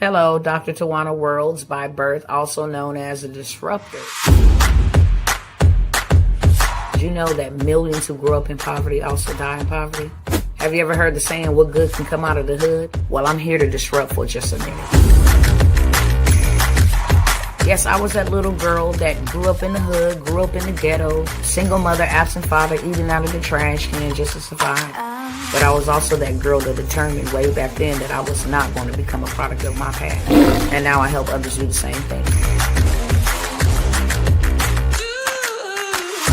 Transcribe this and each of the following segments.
Hello, Dr. Tawana Worlds by birth, also known as a disruptor. Did you know that millions who grew up in poverty also die in poverty? Have you ever heard the saying, what good can come out of the hood? Well, I'm here to disrupt for just a minute. Yes, I was that little girl that grew up in the hood, grew up in the ghetto, single mother, absent father, eating out of the trash can just to survive. But I was also that girl that determined way back then that I was not going to become a product of my past. And now I help others do the same thing.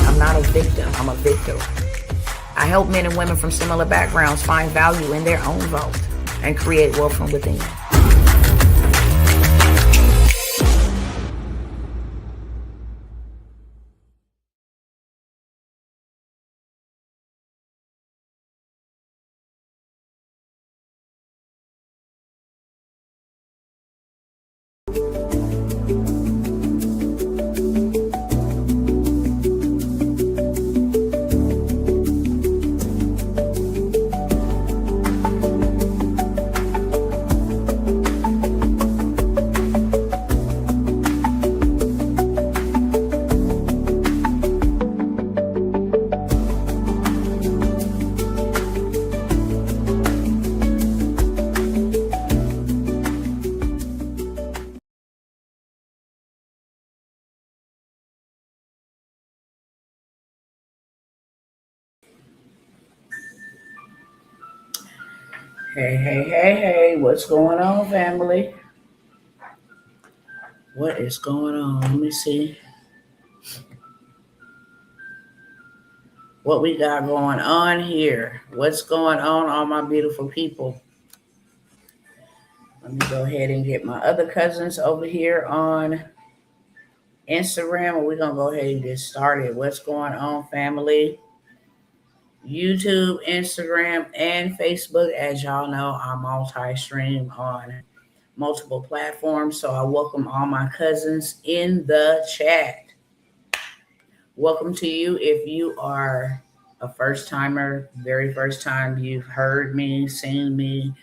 I'm not a victim, I'm a victor. I help men and women from similar backgrounds find value in their own vault and create wealth from within. Hey, what's going on, family? What is going on? Let me see what we got going on here. What's going on, all my beautiful people? Let me go ahead and get my other cousins over here on Instagram, and we're going to go ahead and get started. What's going on, family? YouTube, Instagram, and Facebook. As y'all know, I multi-stream on multiple platforms, so I welcome all my cousins in the chat. Welcome to you if you are a first-timer, very first time you've heard me, seen me,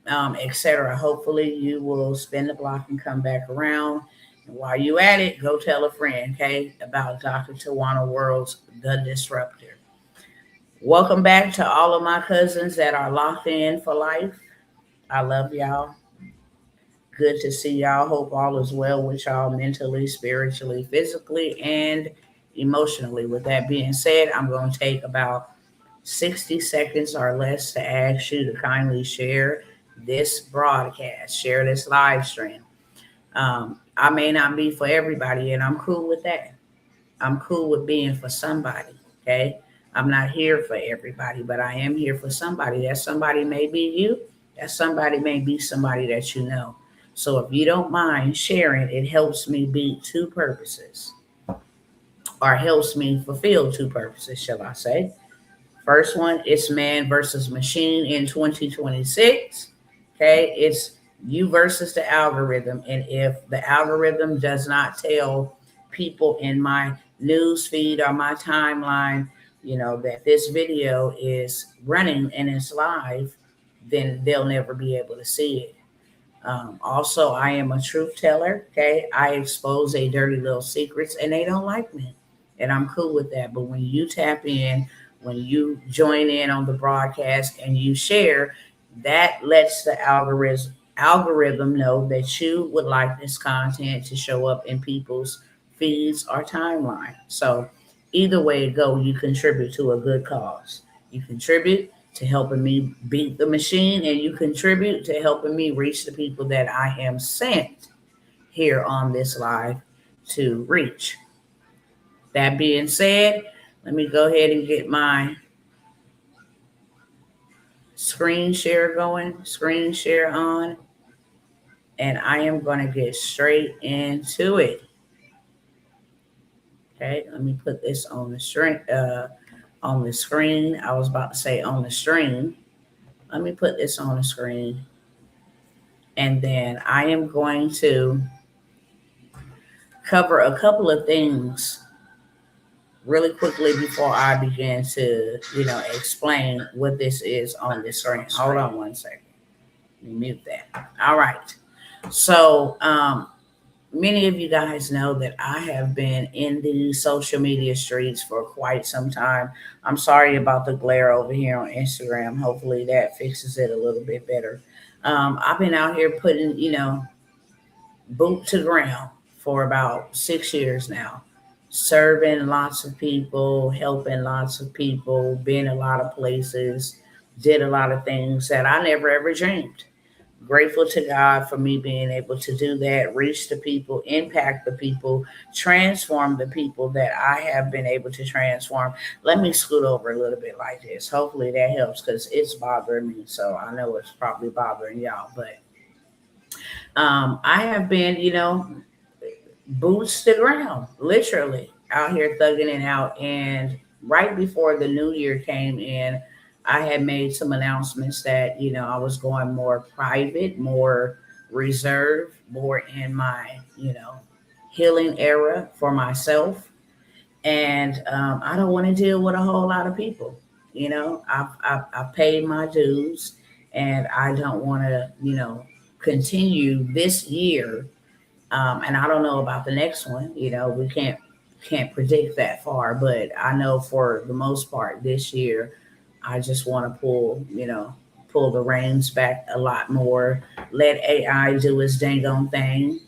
etc. Hopefully you will spin the block and come back around. And while you at it, go tell a friend, okay, about Dr. Tawana Worlds, the Disruptor. Welcome back to all of my cousins that are locked in for life. I love y'all. Good to see y'all. Hope all is well with y'all mentally, spiritually, physically, and emotionally. With that being said, I'm going to take about 60 seconds or less to ask you to kindly share this broadcast, share this live stream. I may not be for everybody, and I'm cool with that. I'm cool with being for somebody, okay? I'm not here for everybody, but I am here for somebody. That somebody may be you. That somebody may be somebody that you know. So if you don't mind sharing, it helps me beat two purposes, or helps me fulfill two purposes, shall I say. First one, it's man versus machine in 2026. Okay, it's you versus the algorithm. And if the algorithm does not tell people in my news feed or my timeline, that this video is running and it's live, then they'll never be able to see it. Also, I am a truth teller. Okay, I expose a dirty little secrets, and they don't like me, and I'm cool with that. But when you tap in, when you join in on the broadcast and you share, that lets the algorithm know that you would like this content to show up in people's feeds or timeline. So either way it go, you contribute to a good cause. You contribute to helping me beat the machine, and you contribute to helping me reach the people that I am sent here on this live to reach. That being said, let me go ahead and get my screen share going, screen share on, and I am going to get straight into it. Okay, let me put this on the screen. I was about to say on the stream. Let me put this on the screen. And then I am going to cover a couple of things really quickly before I begin to, explain what this is on the screen. Hold on one second. Let me mute that. All right. So, many of you guys know that I have been in the social media streets for quite some time. I'm sorry about the glare over here on Instagram. Hopefully that fixes it a little bit better. I've been out here putting, boot to ground for about 6 years now, serving lots of people, helping lots of people, been a lot of places, did a lot of things that I never ever dreamed. Grateful to God for me being able to do that, reach the people, impact the people, transform the people that I have been able to transform. Let me scoot over a little bit like this. Hopefully that helps because it's bothering me. So I know it's probably bothering y'all, but I have been, boots to ground, literally out here thugging it out. And right before the new year came in, I had made some announcements that, I was going more private, more reserved, more in my, healing era for myself. And I don't want to deal with a whole lot of people. I've paid my dues and I don't want to, continue this year, and I don't know about the next one. We can't predict that far, but I know for the most part this year, I just want to pull the reins back a lot more. Let AI do its dang on thing.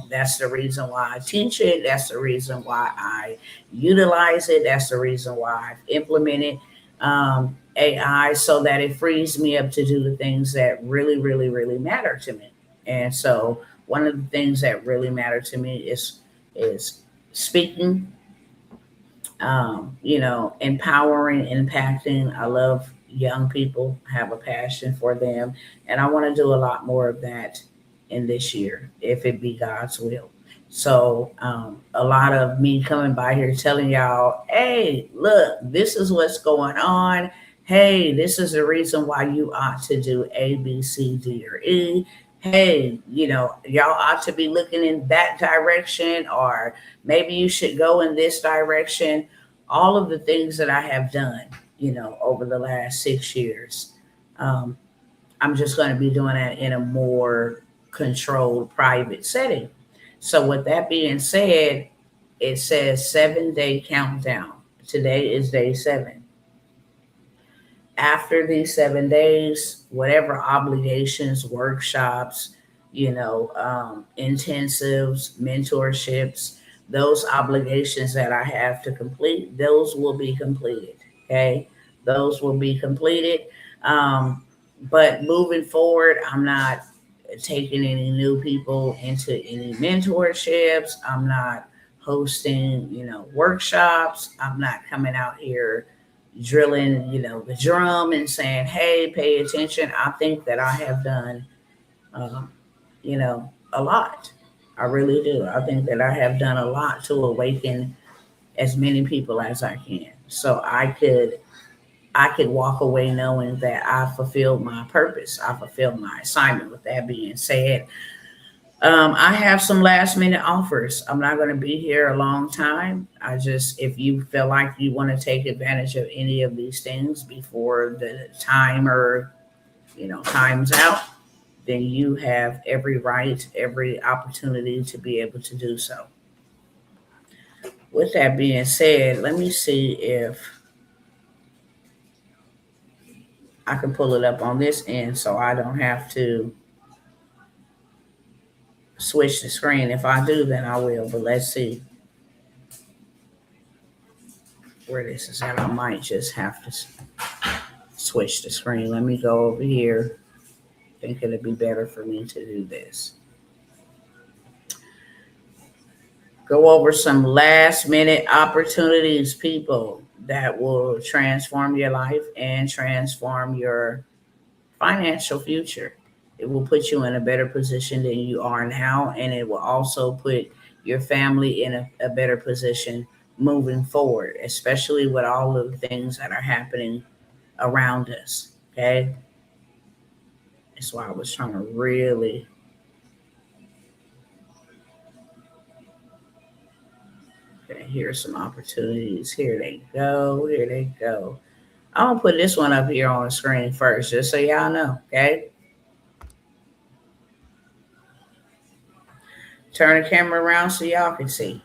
That's the reason why I teach it. That's the reason why I utilize it. That's the reason why I've implemented AI so that it frees me up to do the things that really, really, really matter to me. And so one of the things that really matter to me is speaking, empowering, impacting. I love young people, have a passion for them, and I want to do a lot more of that in this year, if it be God's will. So, a lot of me coming by here telling y'all, hey, look, this is what's going on. Hey, this is the reason why you ought to do A, B, C, D, or E. Hey, y'all ought to be looking in that direction, or maybe you should go in this direction. All of the things that I have done, over the last 6 years, um, I'm just going to be doing that in a more controlled, private setting. So, with that being said, it says 7-day countdown. Today is day 7. After these 7 days, whatever obligations, workshops, intensives, mentorships, those obligations that I have to complete, those will be completed. Okay. Those will be completed. Um, but moving forward, I'm not taking any new people into any mentorships. I'm not hosting, workshops. I'm not coming out here drilling, the drum and saying, "Hey, pay attention." I think that I have done, um, a lot. I really do. I think that I have done a lot to awaken as many people as I can, so I could walk away knowing that I fulfilled my purpose. I fulfilled my assignment. With that being said, I have some last minute offers. I'm not going to be here a long time. If you feel like you want to take advantage of any of these things before the timer, time's out, then you have every right, every opportunity to be able to do so. With that being said, let me see if I can pull it up on this end so I don't have to switch the screen. If I do, then I will, but let's see where this is at. I might just have to switch the screen. Let me go over here. I think it'd be better for me to do this. Go over some last minute opportunities, people, that will transform your life and transform your financial future. It will put you in a better position than you are now, and it will also put your family in a better position moving forward, especially with all of the things that are happening around us. Okay. That's why I was trying to really. Okay, here's some opportunities. Here they go. Here they go. I'm gonna put this one up here on the screen first, just so y'all know. Okay. Turn the camera around so y'all can see.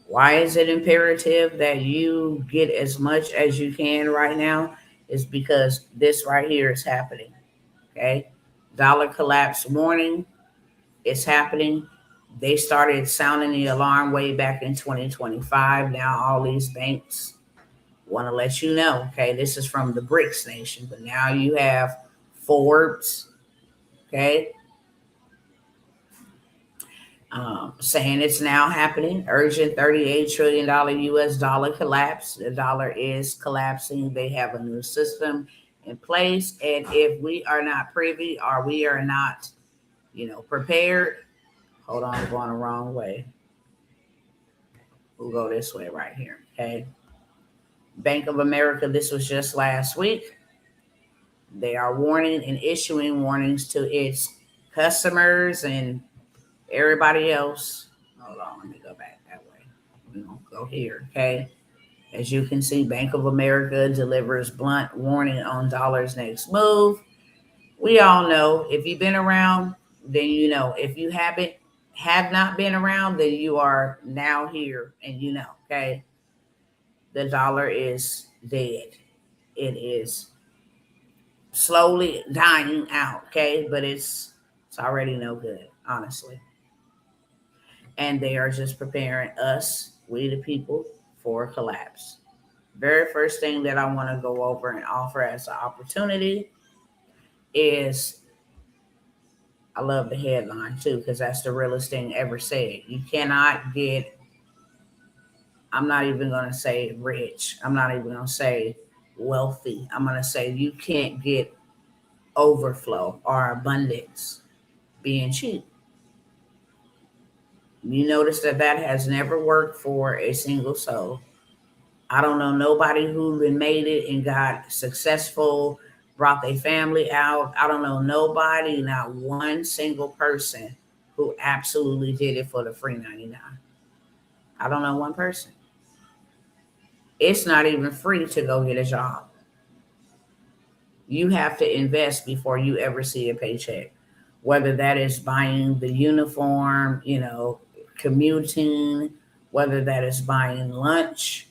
Why is it imperative that you get as much as you can right now? Is because this right here is happening. Okay. Dollar collapse warning is happening. They started sounding the alarm way back in 2025. Now all these banks want to let you know, okay, this is from the BRICS nation, but now you have Forbes, okay, saying it's now happening. Urgent $38 trillion US dollar collapse. The dollar is collapsing. They have a new system in place. And if we are not privy or we are not, prepared, hold on, I'm going the wrong way. We'll go this way right here. Okay. Bank of America, this was just last week. They are warning and issuing warnings to its customers and everybody else. Hold on, let me go back that way. We're going to go here, okay? As you can see, Bank of America delivers blunt warning on dollar's next move. We all know, if you've been around, then you know. If you have not been around, then you are now here and you know, okay? The dollar is dead. It is slowly dying out, okay? But it's already no good, honestly. And they are just preparing us, we the people, for a collapse. Very first thing that I want to go over and offer as an opportunity is, I love the headline too, because that's the realest thing ever said. You cannot get, I'm not even going to say rich. I'm not even going to say wealthy. I'm going to say you can't get overflow or abundance being cheap. You notice that has never worked for a single soul. I don't know nobody who made it and got successful, brought their family out. I don't know nobody, not one single person who absolutely did it for the free 99. I don't know one person. It's not even free to go get a job. You have to invest before you ever see a paycheck, whether that is buying the uniform, commuting, whether that is buying lunch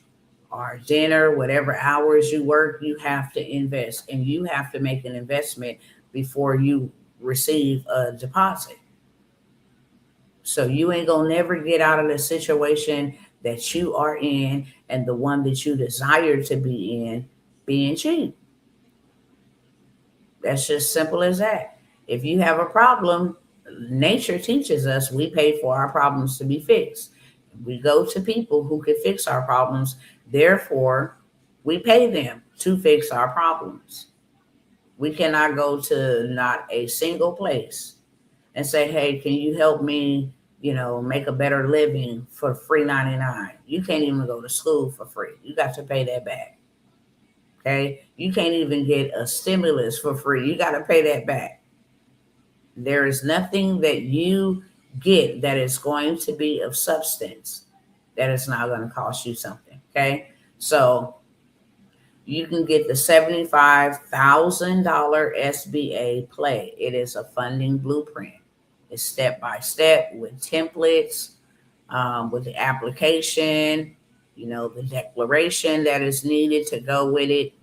or dinner, whatever hours you work, you have to invest, and you have to make an investment before you receive a deposit. So you ain't gonna never get out of the situation that you are in and the one that you desire to be in being cheap. That's just simple as that. If you have a problem, nature teaches us we pay for our problems to be fixed. We go to people who can fix our problems. Therefore, we pay them to fix our problems. We cannot go to not a single place and say, hey, can you help me, make a better living for free 99? You can't even go to school for free. You got to pay that back. Okay? You can't even get a stimulus for free. You got to pay that back. There is nothing that you get that is going to be of substance that is not going to cost you something. Okay? So you can get the $75,000 SBA play. It is a funding blueprint. It's step by step with templates, with the application, the declaration that is needed to go with it.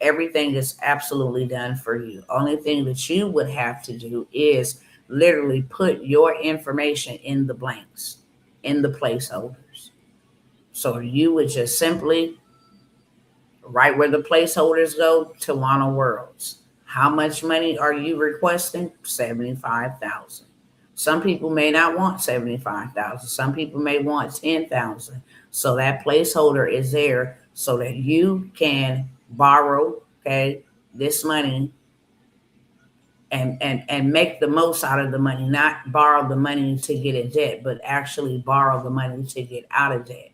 Everything is absolutely done for you. Only thing that you would have to do is literally put your information in the blanks, in the placeholders. So you would just simply right where the placeholders go, Tawana Worlds. How much money are you requesting? 75,000. Some people may not want 75,000. Some people may want 10,000. So that placeholder is there so that you can borrow, okay, this money and make the most out of the money, not borrow the money to get in debt, but actually borrow the money to get out of debt.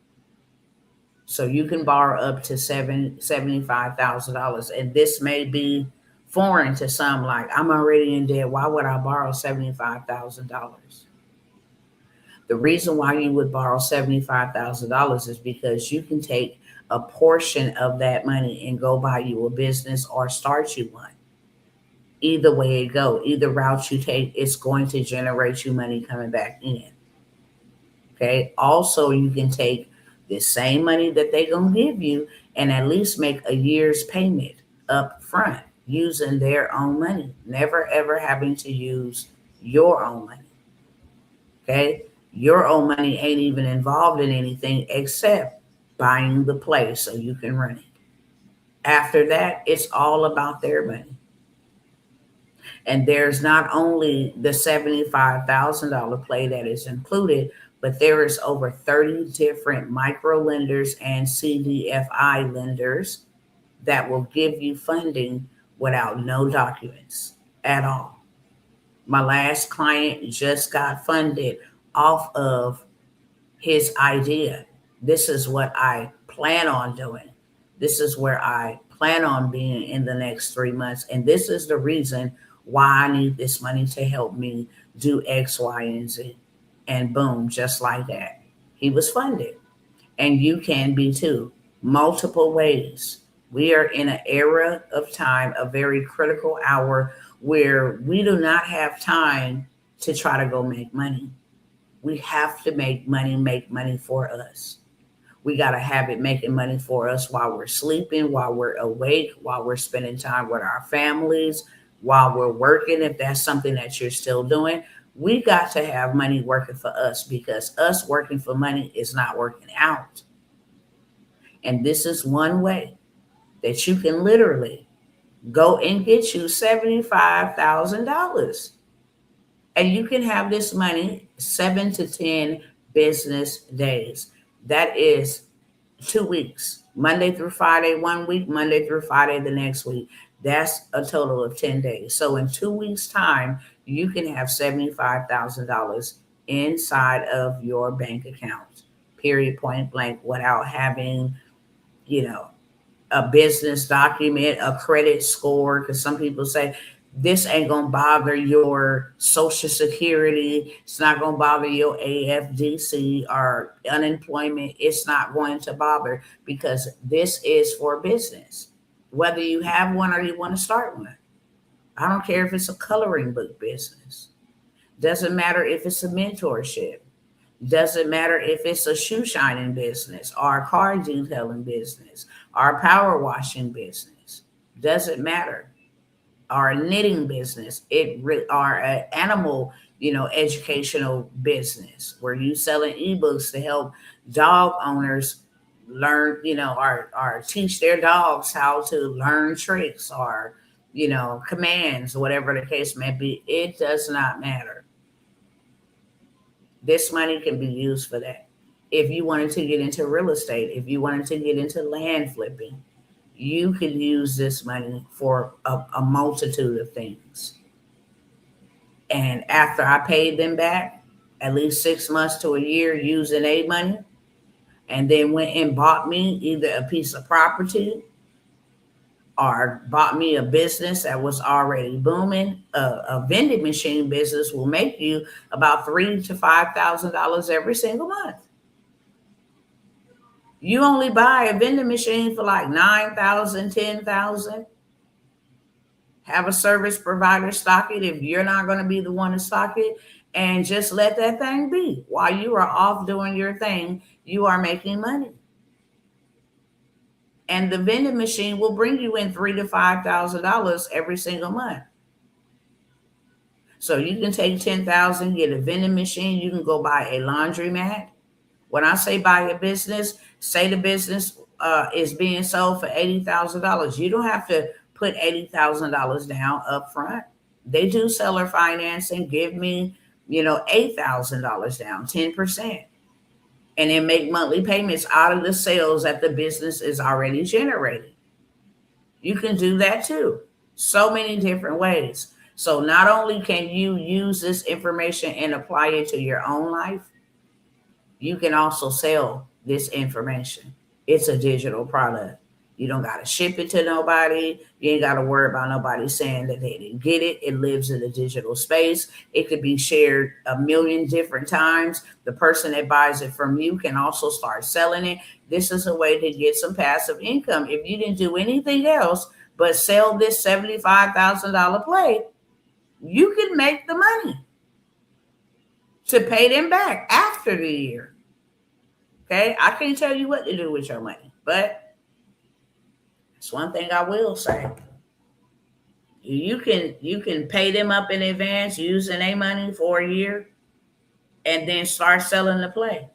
So you can borrow up to $75,000. And this may be foreign to some, like, I'm already in debt. Why would I borrow $75,000? The reason why you would borrow $75,000 is because you can take a portion of that money and go buy you a business or start you one. Either way it go, either route you take, it's going to generate you money coming back in. Okay. Also, you can take the same money that they're gonna give you and at least make a year's payment up front using their own money, never ever having to use your own money. Okay. Your own money ain't even involved in anything except buying the place so you can run it. After that, it's all about their money. And there's not only the $75,000 play that is included, but there is over 30 different micro lenders and CDFI lenders that will give you funding without no documents at all. My last client just got funded off of his idea. This is what I plan on doing. This is where I plan on being in the next 3 months. And this is the reason why I need this money to help me do X, Y, and Z. And boom, just like that. He was funded. And you can be too. Multiple ways. We are in an era of time, a very critical hour where we do not have time to try to go make money. We have to make money for us. We got to have it making money for us while we're sleeping, while we're awake, while we're spending time with our families, while we're working, if that's something that you're still doing. We got to have money working for us because us working for money is not working out. And this is one way that you can literally go and get you $75,000. And you can have this money 7 to 10 business days. That is 2 weeks, Monday through Friday, 1 week, Monday through Friday, the next week. That's a total of 10 days. So in 2 weeks' time, you can have $75,000 inside of your bank account, period, point blank, without having, a business document, a credit score. Because some people say, this ain't going to bother your social security. It's not going to bother your AFDC or unemployment. It's not going to bother because this is for business. Whether you have one or you want to start one. I don't care if it's a coloring book business. Doesn't matter if it's a mentorship. Doesn't matter if it's a shoe shining business or a car detailing business or a power washing business. Doesn't matter. Or a knitting business, or an animal, educational business where you selling ebooks to help dog owners learn, or teach their dogs how to learn tricks or, commands, whatever the case may be. It does not matter. This money can be used for that. If you wanted to get into real estate, if you wanted to get into land flipping, you can use this money for a multitude of things. And after I paid them back, at least 6 months to a year using a money, and then went and bought me either a piece of property or bought me a business that was already booming. A vending machine business will make you about $3,000 to $5,000 every single month. You only buy a vending machine for like 9,000, 10,000. Have a service provider stock it if you're not going to be the one to stock it, and just let that thing be. While you are off doing your thing, you are making money. And the vending machine will bring you in $3,000 to $5,000 every single month. So you can take 10,000, get a vending machine. You can go buy a laundromat. When I say buy a business, say the business is being sold for $80,000. You don't have to put $80,000 down up front. They do seller financing. Give me, $8,000 down, 10%. And then make monthly payments out of the sales that the business is already generating. You can do that too. So many different ways. So not only can you use this information and apply it to your own life, you can also sell this information. It's a digital product. You don't got to ship it to nobody. You ain't got to worry about nobody saying that they didn't get it. It lives in a digital space. It could be shared a million different times. The person that buys it from you can also start selling it. This is a way to get some passive income. If you didn't do anything else but sell this $75,000 play, you can make the money to pay them back after the year. Okay, I can't tell you what to do with your money, but it's one thing I will say. You can pay them up in advance using their money for a year and then start selling the play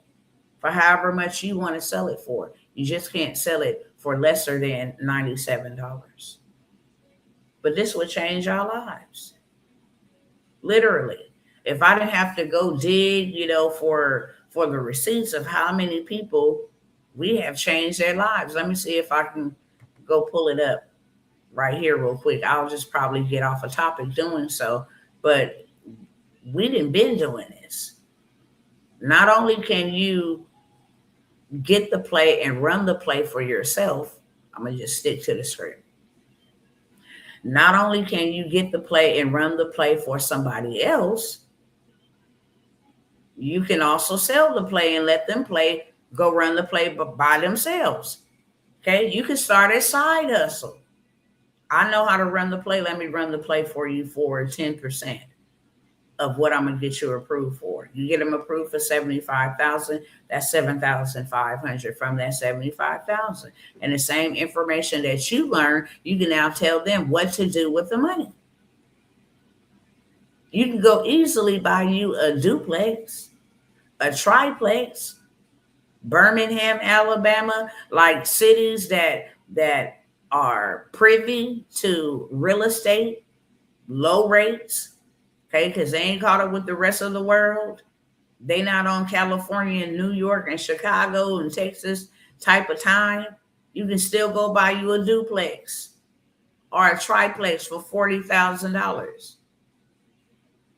for however much you want to sell it for. You just can't sell it for lesser than $97. But this would change our lives. Literally. If I didn't have to go dig, for the receipts of how many people we have changed their lives. Let me see if I can go pull it up right here real quick. I'll just probably get off a topic doing so, but we didn't been doing this. Not only can you get the play and run the play for yourself, I'm going to just stick to the script. Not only can you get the play and run the play for somebody else, you can also sell the play and let them go run the play by themselves. Okay, you can start a side hustle. I know how to run the play. Let me run the play for you for 10% of what I'm going to get you approved for. You get them approved for $75,000. That's $7,500 from that $75,000. And the same information that you learn, you can now tell them what to do with the money. You can go easily buy you a duplex, a triplex, Birmingham, Alabama, like cities that are privy to real estate, low rates, okay, because they ain't caught up with the rest of the world. They not on California and New York and Chicago and Texas type of time. You can still go buy you a duplex or a triplex for $40,000.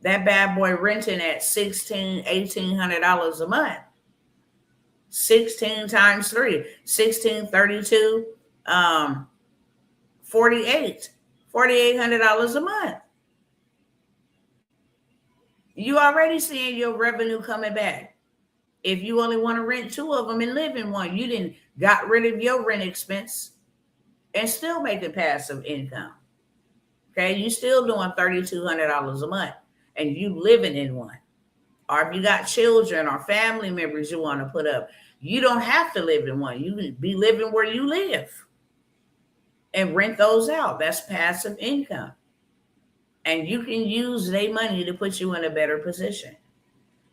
That bad boy renting at $1,600, $1,800 a month. 16 times 3, 16, 32, 48, $4,800 a month. You already seeing your revenue coming back. If you only want to rent 2 of them and live in one, you didn't got rid of your rent expense and still making passive income. Okay, you still doing $3,200 a month and you living in one. Or if you got children or family members you want to put up, you don't have to live in one. You can be living where you live and rent those out. That's passive income. And you can use their money to put you in a better position.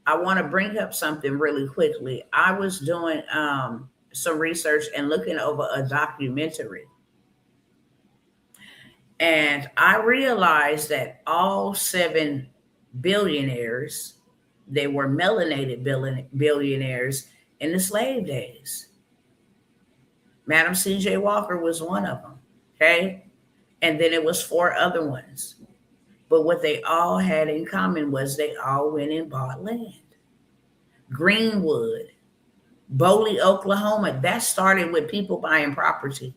I want to bring up something really quickly. I was doing some research and looking over a documentary. And I realized that all 7 billionaires, they were melanated billionaires in the slave days. Madam C.J. Walker was one of them, okay? And then it was 4 other ones. But what they all had in common was they all went and bought land. Greenwood, Boley, Oklahoma, that started with people buying property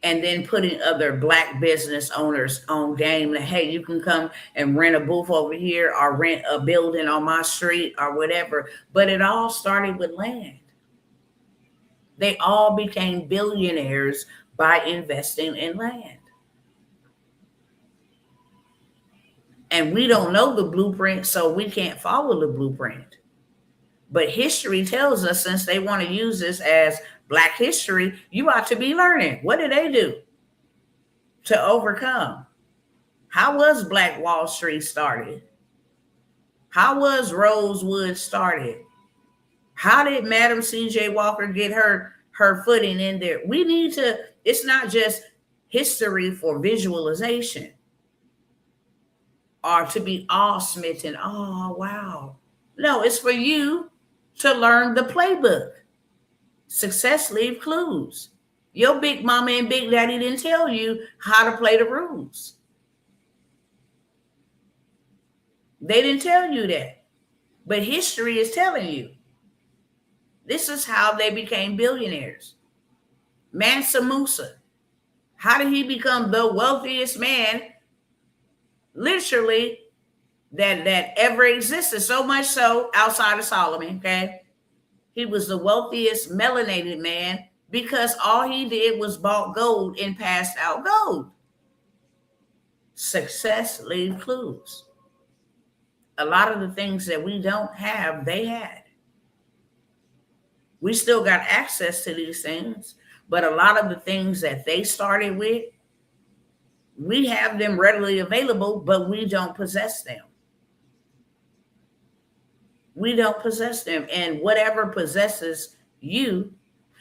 and then putting other Black business owners on game that, hey, you can come and rent a booth over here or rent a building on my street or whatever. But it all started with land. They all became billionaires by investing in land. And we don't know the blueprint, so we can't follow the blueprint. But history tells us, since they want to use this as Black history, you ought to be learning. What did they do to overcome? How was Black Wall Street started? How was Rosewood started? How did Madam C.J. Walker get her footing in there? We need to, it's not just history for visualization or to be awe-smitten. Oh, wow. No, it's for you to learn the playbook. Success leave clues. Your big mama and big daddy didn't tell you how to play the rules. They didn't tell you that. But history is telling you. This is how they became billionaires. Mansa Musa. How did he become the wealthiest man, literally, that ever existed? So much so, outside of Solomon, okay? He was the wealthiest melanated man because all he did was bought gold and passed out gold. Success leaves clues. A lot of the things that we don't have, they had. We still got access to these things, but a lot of the things that they started with, we have them readily available, but we don't possess them. We don't possess them. And whatever possesses you,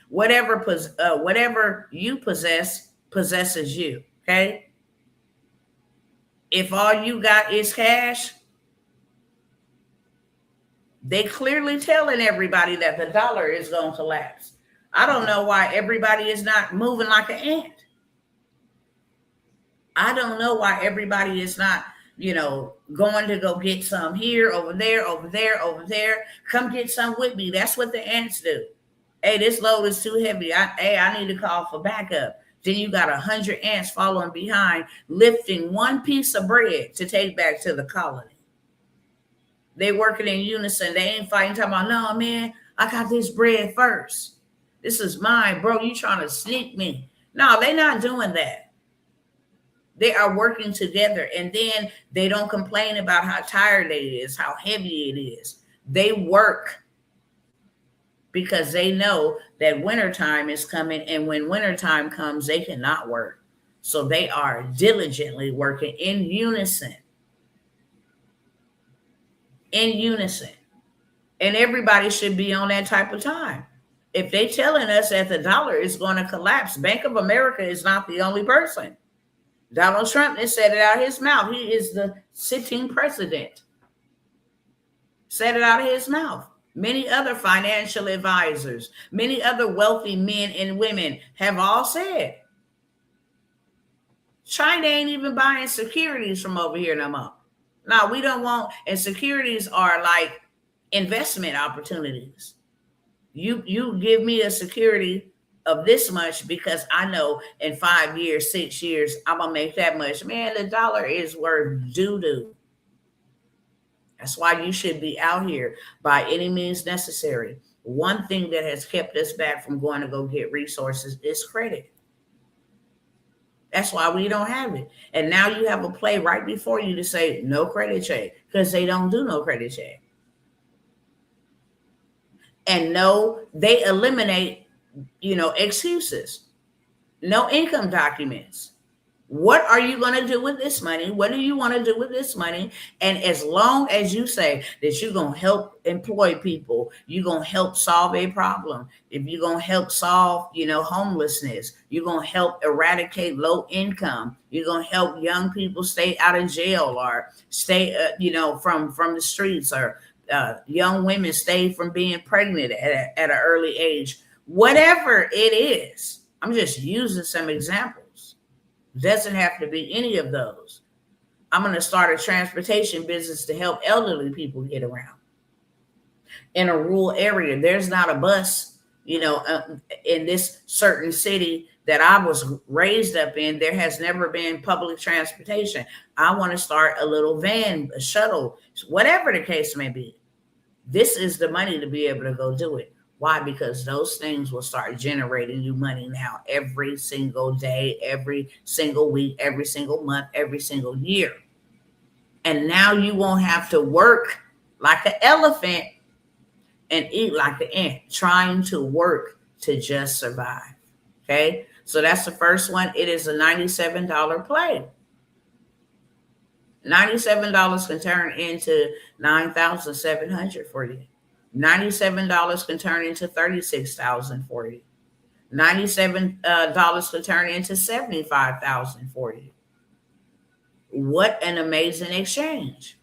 whatever you possess, possesses you. Okay? If all you got is cash, they clearly telling everybody that the dollar is going to collapse. I don't know why everybody is not moving like an ant. I don't know why everybody is not, going to go get some here, over there, over there, over there. Come get some with me. That's what the ants do. Hey, this load is too heavy. I need to call for backup. Then you got 100 ants following behind, lifting one piece of bread to take back to the colony. They working in unison. They ain't fighting, talking about, no, man, I got this bread first. This is mine, bro. You trying to sneak me. No, they not doing that. They are working together, and then they don't complain about how tired it is, how heavy it is. They work because they know that wintertime is coming, and when wintertime comes, they cannot work. So they are diligently working in unison. In unison. And everybody should be on that type of time. If they telling us that the dollar is going to collapse, Bank of America is not the only person. Donald Trump has said it out of his mouth. He is the sitting president. Said it out of his mouth. Many other financial advisors, many other wealthy men and women have all said, China ain't even buying securities from over here no more. No, we don't want, and securities are like investment opportunities. You give me a security of this much because I know in 5 years, 6 years, I'm going to make that much. Man, the dollar is worth doo-doo. That's why you should be out here by any means necessary. One thing that has kept us back from going to go get resources is credit. That's why we don't have it. And now you have a play right before you to say no credit check, because they don't do no credit check. And no, they eliminate, excuses. No income documents. What are you going to do with this money? What do you want to do with this money? And as long as you say that you're going to help employ people, you're going to help solve a problem. If you're going to help solve, homelessness, you're going to help eradicate low income. You're going to help young people stay out of jail or stay, from the streets, or young women stay from being pregnant at an early age. Whatever it is, I'm just using some examples. Doesn't have to be any of those. I'm going to start a transportation business to help elderly people get around. In a rural area, there's not a bus, in this certain city that I was raised up in. There has never been public transportation. I want to start a little van, a shuttle, whatever the case may be. This is the money to be able to go do it. Why? Because those things will start generating you money now every single day, every single week, every single month, every single year. And now you won't have to work like an elephant and eat like an ant, trying to work to just survive. Okay? So that's the first one. It is a $97 play. $97 can turn into $9,700 for you. $97 can turn into $36,000 for you. $97 can turn into $75,000 for you. What an amazing exchange.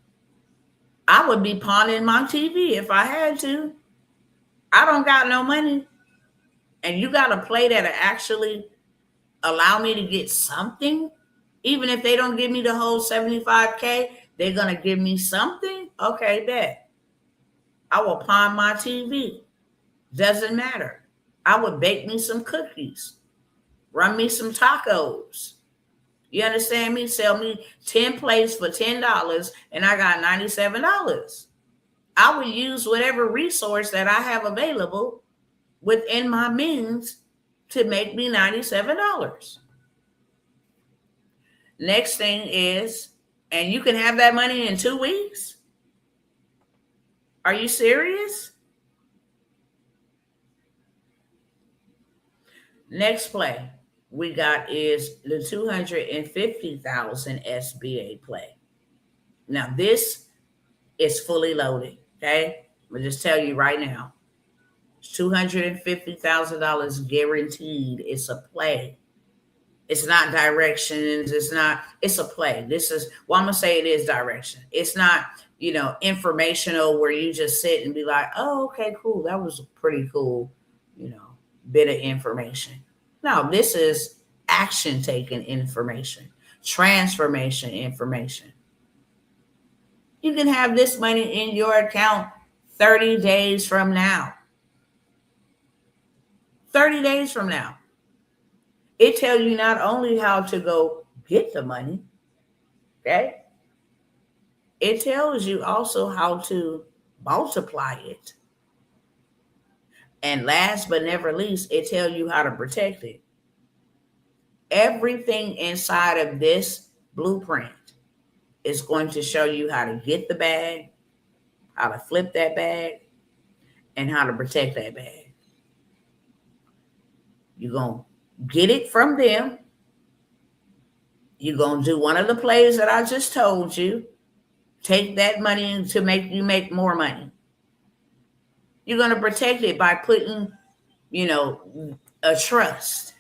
I would be pawning my TV if I had to. I don't got no money. And you got a play that'll actually allow me to get something. Even if they don't give me the whole $75K, they're going to give me something. Okay, bet. I will pawn my TV. Doesn't matter. I would bake me some cookies. Run me some tacos. You understand me? Sell me 10 plates for $10 and I got $97. I would use whatever resource that I have available within my means to make me $97. Next thing is, and you can have that money in 2 weeks? Are you serious? Next play we got is the 250,000 SBA play. Now this is fully loaded. Okay, I'm just tell you right now, $250,000 guaranteed. It's a play. It's not directions. It's a play. This is, well, I'm going to say it is direction. It's not, informational where you just sit and be like, oh, okay, cool. That was pretty cool, bit of information. No, this is action taking information, transformation information. You can have this money in your account 30 days from now. 30 days from now. It tells you not only how to go get the money, okay? It tells you also how to multiply it. And last but never least, it tells you how to protect it. Everything inside of this blueprint is going to show you how to get the bag, how to flip that bag, and how to protect that bag. You're going to get it from them. You're going to do one of the plays that I just told you. Take that money to make you make more money. You're going to protect it by putting, a trust.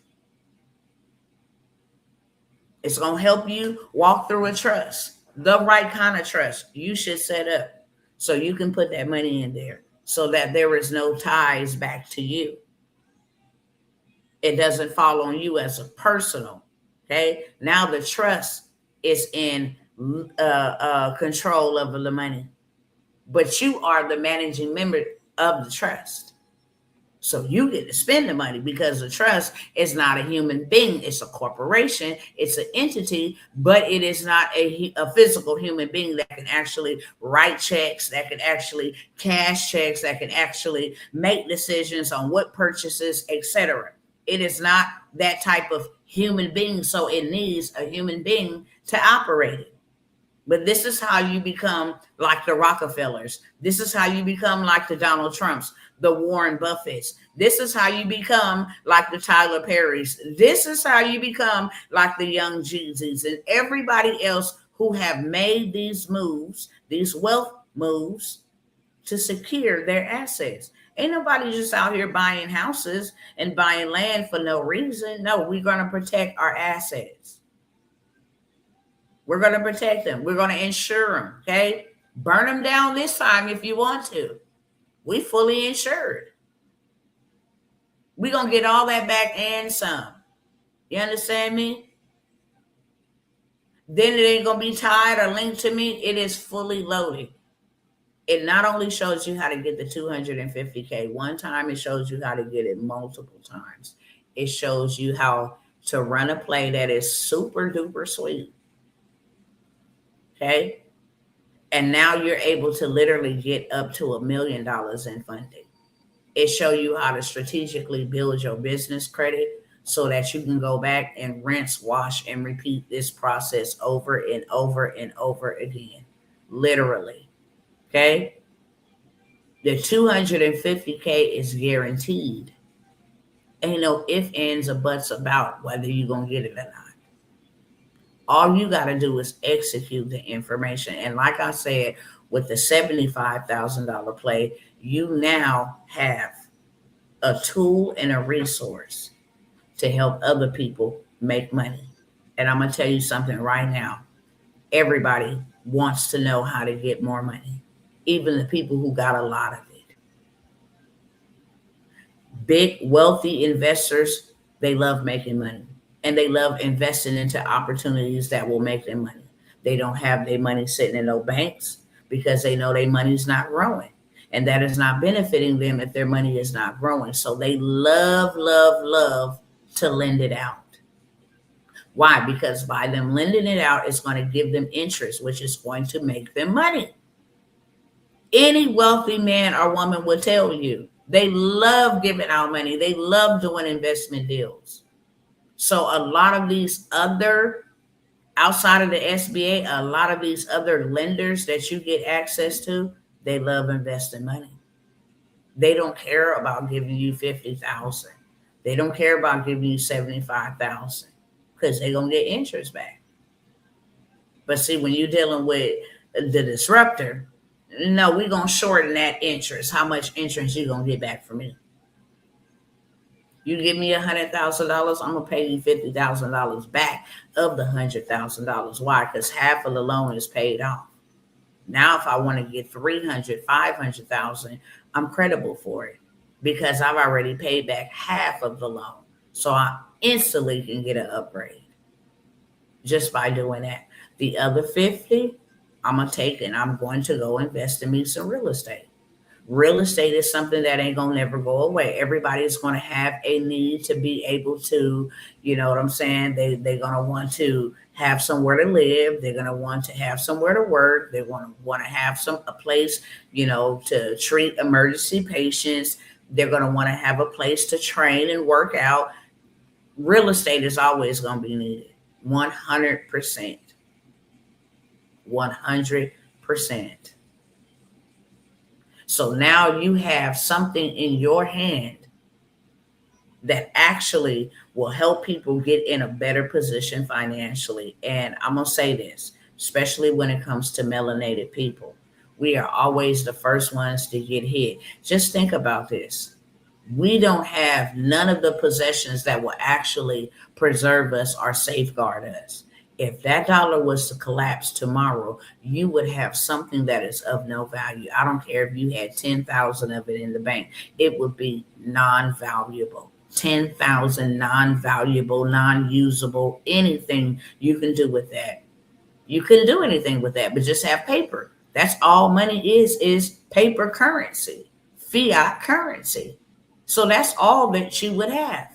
It's going to help you walk through a trust. The right kind of trust you should set up so you can put that money in there so that there is no ties back to you. It doesn't fall on you as a personal. Okay. Now the trust is in control of the money, but you are the managing member of the trust. So you get to spend the money because the trust is not a human being. It's a corporation. It's an entity, but it is not a physical human being that can actually write checks, that can actually cash checks, that can actually make decisions on what purchases, etc. It is not that type of human being, so it needs a human being to operate it. But this is how you become like the Rockefellers. This is how you become like the Donald Trumps, the Warren Buffetts. This is how you become like the Tyler Perrys. This is how you become like the Young Jeezys and everybody else who have made these moves, these wealth moves to secure their assets. Ain't nobody just out here buying houses and buying land for no reason. No, we're going to protect our assets. We're going to protect them. We're going to insure them, okay? Burn them down this time if you want to. We fully insured. We're going to get all that back and some. You understand me? Then it ain't going to be tied or linked to me. It is fully loaded. It not only shows you how to get the 250K one time, it shows you how to get it multiple times. It shows you how to run a play that is super duper sweet. Okay. And now you're able to literally get up to $1 million in funding. It shows you how to strategically build your business credit so that you can go back and rinse, wash, and repeat this process over and over and over again. Literally. Okay. The 250K is guaranteed. Ain't no ifs, ands, or buts about whether you're going to get it or not. All you got to do is execute the information. And like I said, with the $75,000 play, you now have a tool and a resource to help other people make money. And I'm going to tell you something right now. Everybody wants to know how to get more money, even the people who got a lot of it. Big, wealthy investors, they love making money. And they love investing into opportunities that will make them money. They don't have their money sitting in no banks because they know their money's not growing. And that is not benefiting them if their money is not growing. So they love, love, love to lend it out. Why? Because by them lending it out, it's going to give them interest, which is going to make them money. Any wealthy man or woman will tell you They love giving out money. They love doing investment deals. So a lot of these other, outside of the SBA, a lot of these other lenders that you get access to, they love investing money. They don't care about giving you 50,000. They don't care about giving you 75,000 because they're gonna get interest back. But see, when you're dealing with the disruptor, no, we're gonna shorten that interest. How much interest you gonna get back from me? You give me $100,000, I'm gonna pay you $50,000 back of the $100,000. Why? Because half of the loan is paid off. Now, if I want to get 300, 500,000, I'm credible for it because I've already paid back half of the loan. So I instantly can get an upgrade just by doing that. The other 50, I'm going to take and I'm going to go invest in me some real estate. Real estate is something that ain't going to never go away. Everybody's going to have a need to be able to, you know what I'm saying? They're going to want to have somewhere to live. They're going to want to have somewhere to work. They want to have a place, you know, to treat emergency patients. They're going to want to have a place to train and work out. Real estate is always going to be needed. 100%. 100%. So now you have something in your hand that actually will help people get in a better position financially. And I'm going to say this, especially when it comes to melanated people. We are always the first ones to get hit. Just think about this. We don't have none of the possessions that will actually preserve us or safeguard us. If that dollar was to collapse tomorrow, you would have something that is of no value. I don't care if you had 10,000 of it in the bank. It would be non-valuable. 10,000 non-valuable, non-usable, anything you can do with that. You couldn't do anything with that, but just have paper. That's all money is paper currency, fiat currency. So that's all that you would have.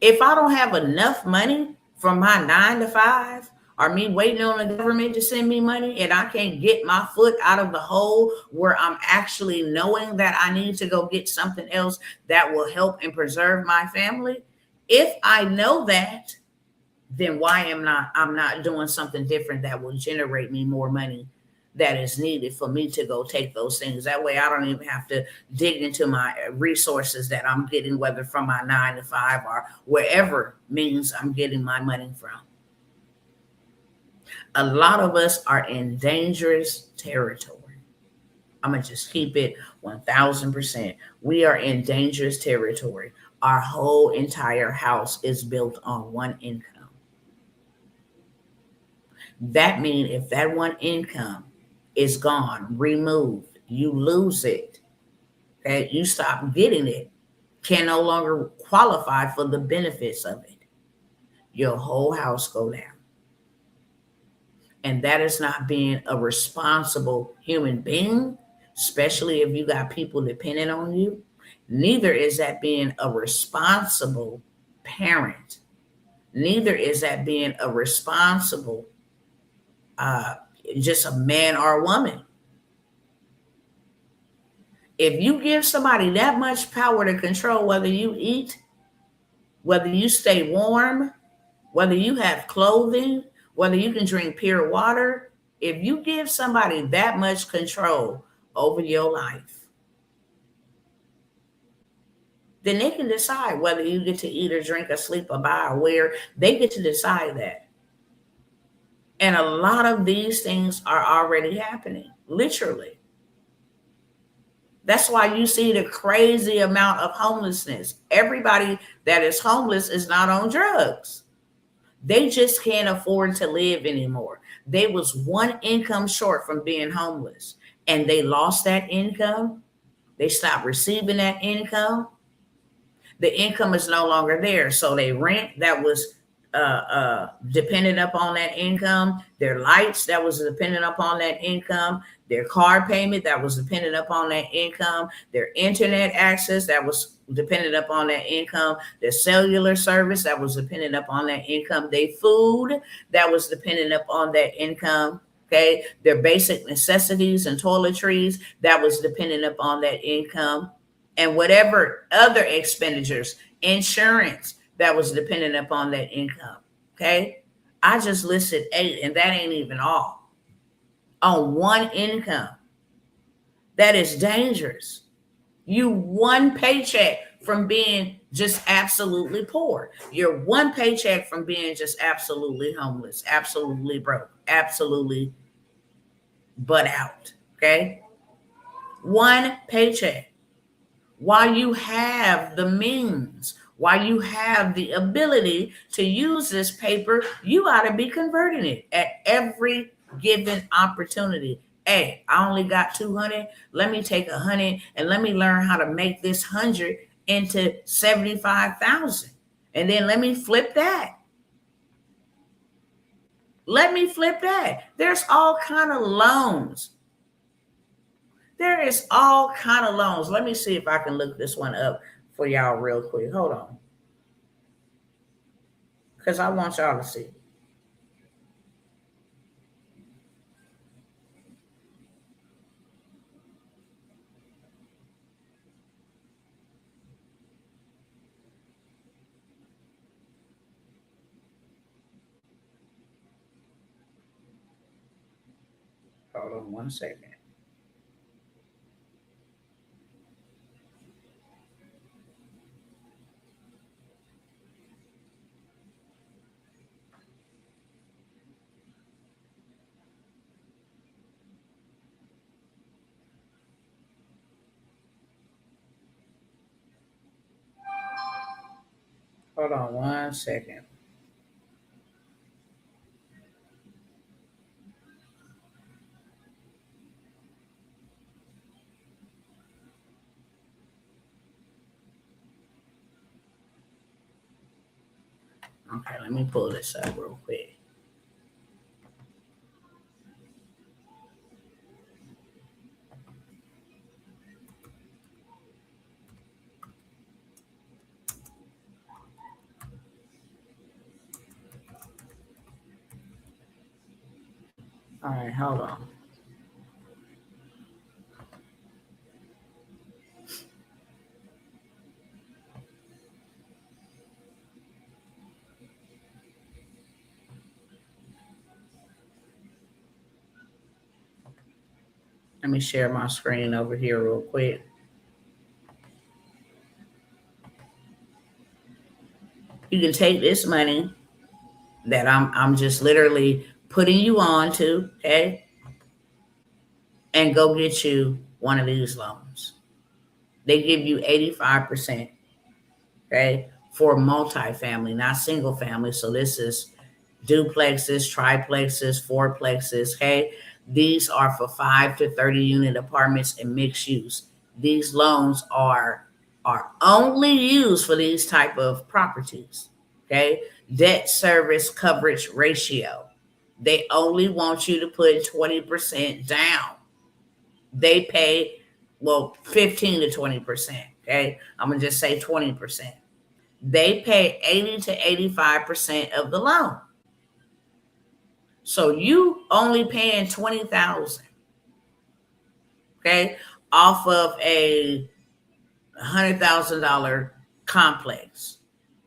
If I don't have enough money from my 9 to 5 or me waiting on the government to send me money and I can't get my foot out of the hole where I'm actually knowing that I need to go get something else that will help and preserve my family, if I know that, then why am I'm not doing something different that will generate me more money that is needed for me to go take those things. That way I don't even have to dig into my resources that I'm getting, whether from my 9 to 5 or wherever means I'm getting my money from. A lot of us are in dangerous territory. I'm going to just keep it 1,000%. We are in dangerous territory. Our whole entire house is built on one income. That means if that one income is gone, removed, you lose it. Okay, you stop getting it, can no longer qualify for the benefits of it. Your whole house go down. And that is not being a responsible human being, especially if you got people depending on you. Neither is that being a responsible parent. Neither is that being a responsible just a man or a woman. If you give somebody that much power to control whether you eat, whether you stay warm, whether you have clothing, whether you can drink pure water, if you give somebody that much control over your life, then they can decide whether you get to eat or drink or sleep or buy or wear. They get to decide that. And a lot of these things are already happening, literally. That's why you see the crazy amount of homelessness. Everybody that is homeless is not on drugs. They just can't afford to live anymore. They was one income short from being homeless, and they lost that income. They stopped receiving that income. The income is no longer there. So they rent that was dependent upon that income, their lights that was dependent upon that income, their car payment that was dependent upon that income, their internet access that was dependent upon that income, their cellular service that was dependent upon that income, their food that was dependent upon that income. Okay, their basic necessities and toiletries, that was dependent upon that income, and whatever other expenditures, insurance, that was dependent upon that income. Okay, I just listed 8, and that ain't even all on one income. That is dangerous. You one paycheck from being just absolutely poor. You're one paycheck from being just absolutely homeless, absolutely broke, absolutely butt out. Okay. One paycheck. While you have the means, while you have the ability to use this paper, you ought to be converting it at every given opportunity. Hey, I only got 200. Let me take 100 and let me learn how to make this 100 into 75,000. And then let me flip that. Let me flip that. There's all kind of loans. There is all kind of loans. Let me see if I can look this one up for y'all real quick. Hold on. Because I want y'all to see. Hold on 1 second. Hold on 1 second. Okay, let me pull this up real quick. All right, hold on. Let me share my screen over here real quick. You can take this money that I'm just literally putting you on to, okay, and go get you one of these loans. They give you 85%, okay, for multifamily, not single family. So this is duplexes, triplexes, fourplexes, okay? These are for 5 to 30 unit apartments and mixed use. These loans are only used for these type of properties, okay? Debt service coverage ratio. They only want you to put 20% down. They pay, well, 15 to 20%, okay? I'm going to just say 20%. They pay 80 to 85% of the loan. So you only paying 20,000, okay, off of a $100,000 complex.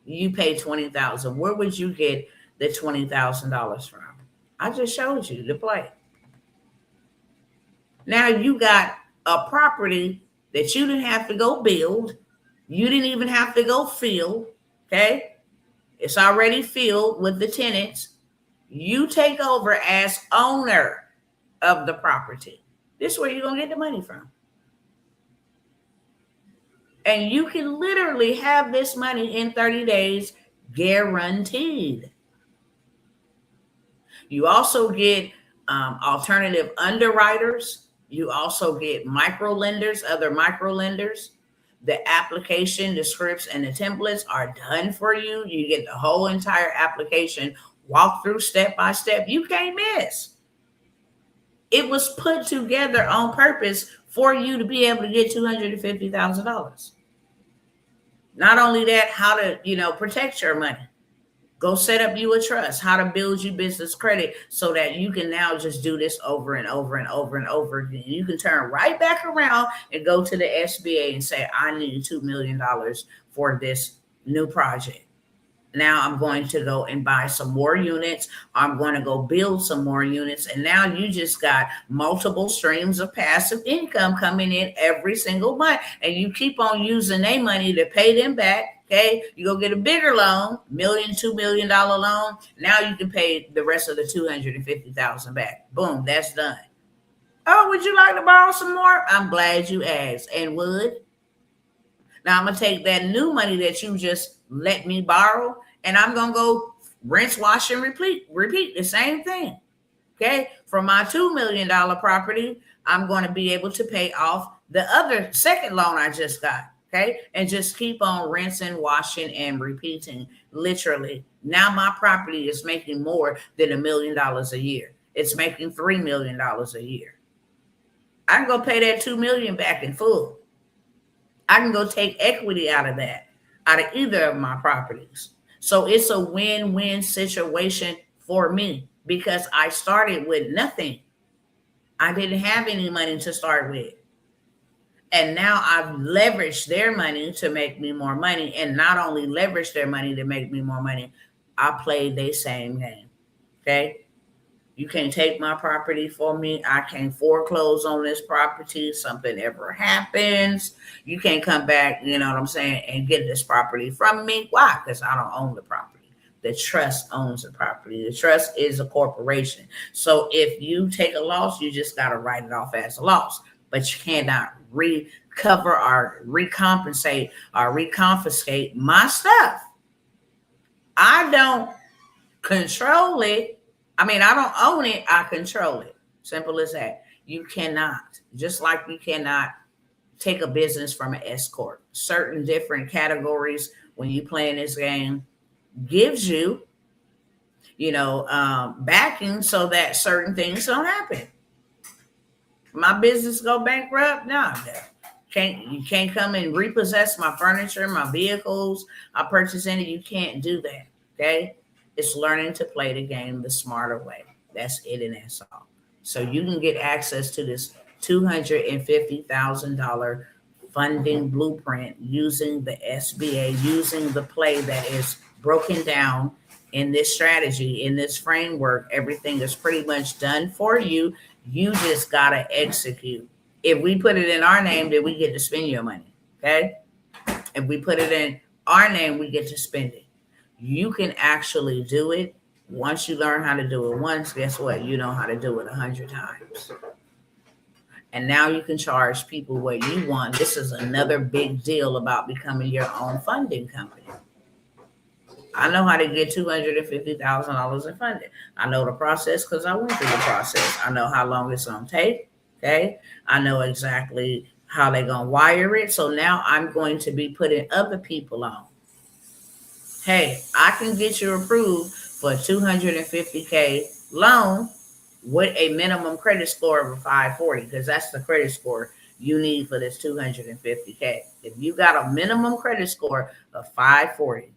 You pay 20,000. Where would you get the $20,000 from? I just showed you the play. Now you got a property that you didn't have to go build. You didn't even have to go fill. Okay, it's already filled with the tenants. You take over as owner of the property. This is where you're going to get the money from. And you can literally have this money in 30 days guaranteed. You also get alternative underwriters. You also get micro lenders, other micro lenders. The application, the scripts, and the templates are done for you. You get the whole entire application walk through step by step. You can't miss. It was put together on purpose for you to be able to get $250,000. Not only that, how to, protect your money. Go set up you a trust, how to build you business credit so that you can now just do this over and over and over and over again. You can turn right back around and go to the SBA and say, I need $2 million for this new project. Now I'm going to go and buy some more units. I'm going to go build some more units. And now you just got multiple streams of passive income coming in every single month. And you keep on using their money to pay them back. Okay. You go get a bigger loan, $2 million loan. Now you can pay the rest of the $250,000 back. Boom. That's done. Oh, would you like to borrow some more? I'm glad you asked. And would. Now I'm going to take that new money that you just let me borrow, and I'm going to go rinse, wash, and repeat the same thing. Okay. For my $2 million property, I'm going to be able to pay off the other second loan I just got. Okay. And just keep on rinsing, washing, and repeating. Literally. Now my property is making more than $1 million a year. It's making $3 million a year. I can go pay that $2 million back in full. I can go take equity out of that, out of either of my properties. So it's a win-win situation for me because I started with nothing. I didn't have any money to start with. And now I've leveraged their money to make me more money. And not only leveraged their money to make me more money, I played their same game. Okay. You can't take my property for me. I can't foreclose on this property. Something ever happens. You can't come back, you know what I'm saying, and get this property from me. Why? Because I don't own the property. The trust owns the property. The trust is a corporation. So if you take a loss, you just got to write it off as a loss. But you cannot recover or recompensate or reconfiscate my stuff. I don't control it. I mean, I don't own it. I control it. Simple as that. You cannot, just like you cannot take a business from an S corp. Certain different categories when you play in this game gives you, backing so that certain things don't happen. My business go bankrupt? No. You can't come and repossess my furniture, my vehicles. I purchase any. You can't do that. Okay. It's learning to play the game the smarter way. That's it, and that's all. So you can get access to this $250,000 funding blueprint using the SBA, using the play that is broken down in this strategy, in this framework. Everything is pretty much done for you. You just got to execute. If we put it in our name, then we get to spend your money. Okay? If we put it in our name, we get to spend it. You can actually do it. Once you learn how to do it once, guess what? You know how to do it 100 times. And now you can charge people what you want. This is another big deal about becoming your own funding company. I know how to get $250,000 in funding. I know the process because I went through the process. I know how long it's going to take. Okay. I know exactly how they're going to wire it. So now I'm going to be putting other people on. Hey, I can get you approved for a $250K loan with a minimum credit score of a 540, because that's the credit score you need for this $250K. If you got a minimum credit score of 540,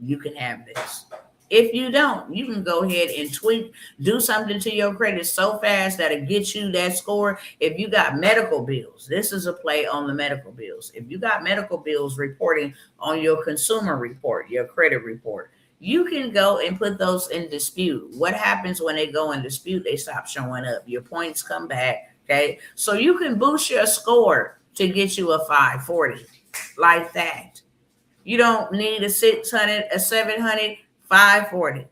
you can have this. If you don't, you can go ahead and tweak, do something to your credit so fast that it gets you that score. If you got medical bills, this is a play on the medical bills. If you got medical bills reporting on your consumer report, your credit report, you can go and put those in dispute. What happens when they go in dispute? They stop showing up. Your points come back. Okay. So you can boost your score to get you a 540 like that. You don't need a 600, a 700, 540,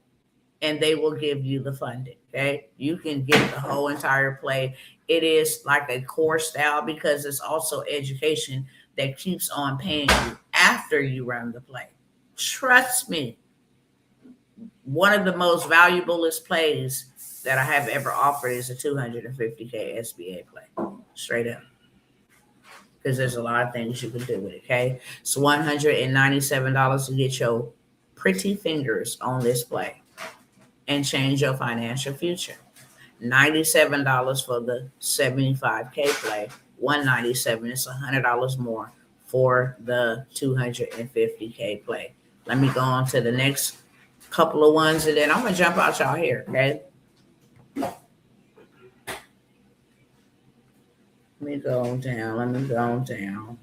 and they will give you the funding. Okay. You can get the whole entire play. It is like a course style because it's also education that keeps on paying you after you run the play. Trust me. One of the most valuablest plays that I have ever offered is a $250K SBA play. Straight up. Because there's a lot of things you can do with it. Okay. It's $197 to get your pretty fingers on this play and change your financial future. $97 for the 75K play. $197 is $100 more for the 250K play. Let me go on to the next Couple of ones, and then I'm gonna jump out y'all here, okay? Let me go down.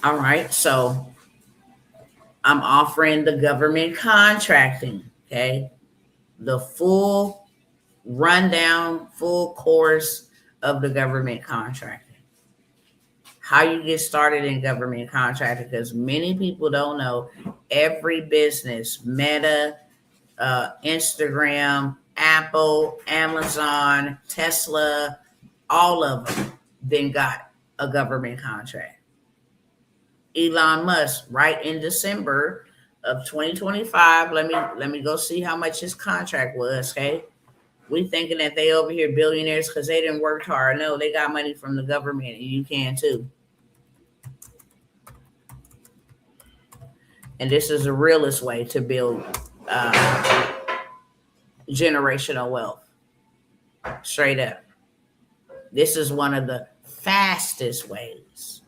All right, so I'm offering the government contracting, okay? The full rundown, full course of the government contracting. How you get started in government contracting, because many people don't know every business, Meta, Instagram, Apple, Amazon, Tesla, all of them then got a government contract. Elon Musk, right in December of 2025. Let me go see how much his contract was. Okay, we thinking that they over here billionaires because they didn't work hard. No, they got money from the government, and you can too. And this is the realest way to build generational wealth. Straight up, this is one of the fastest ways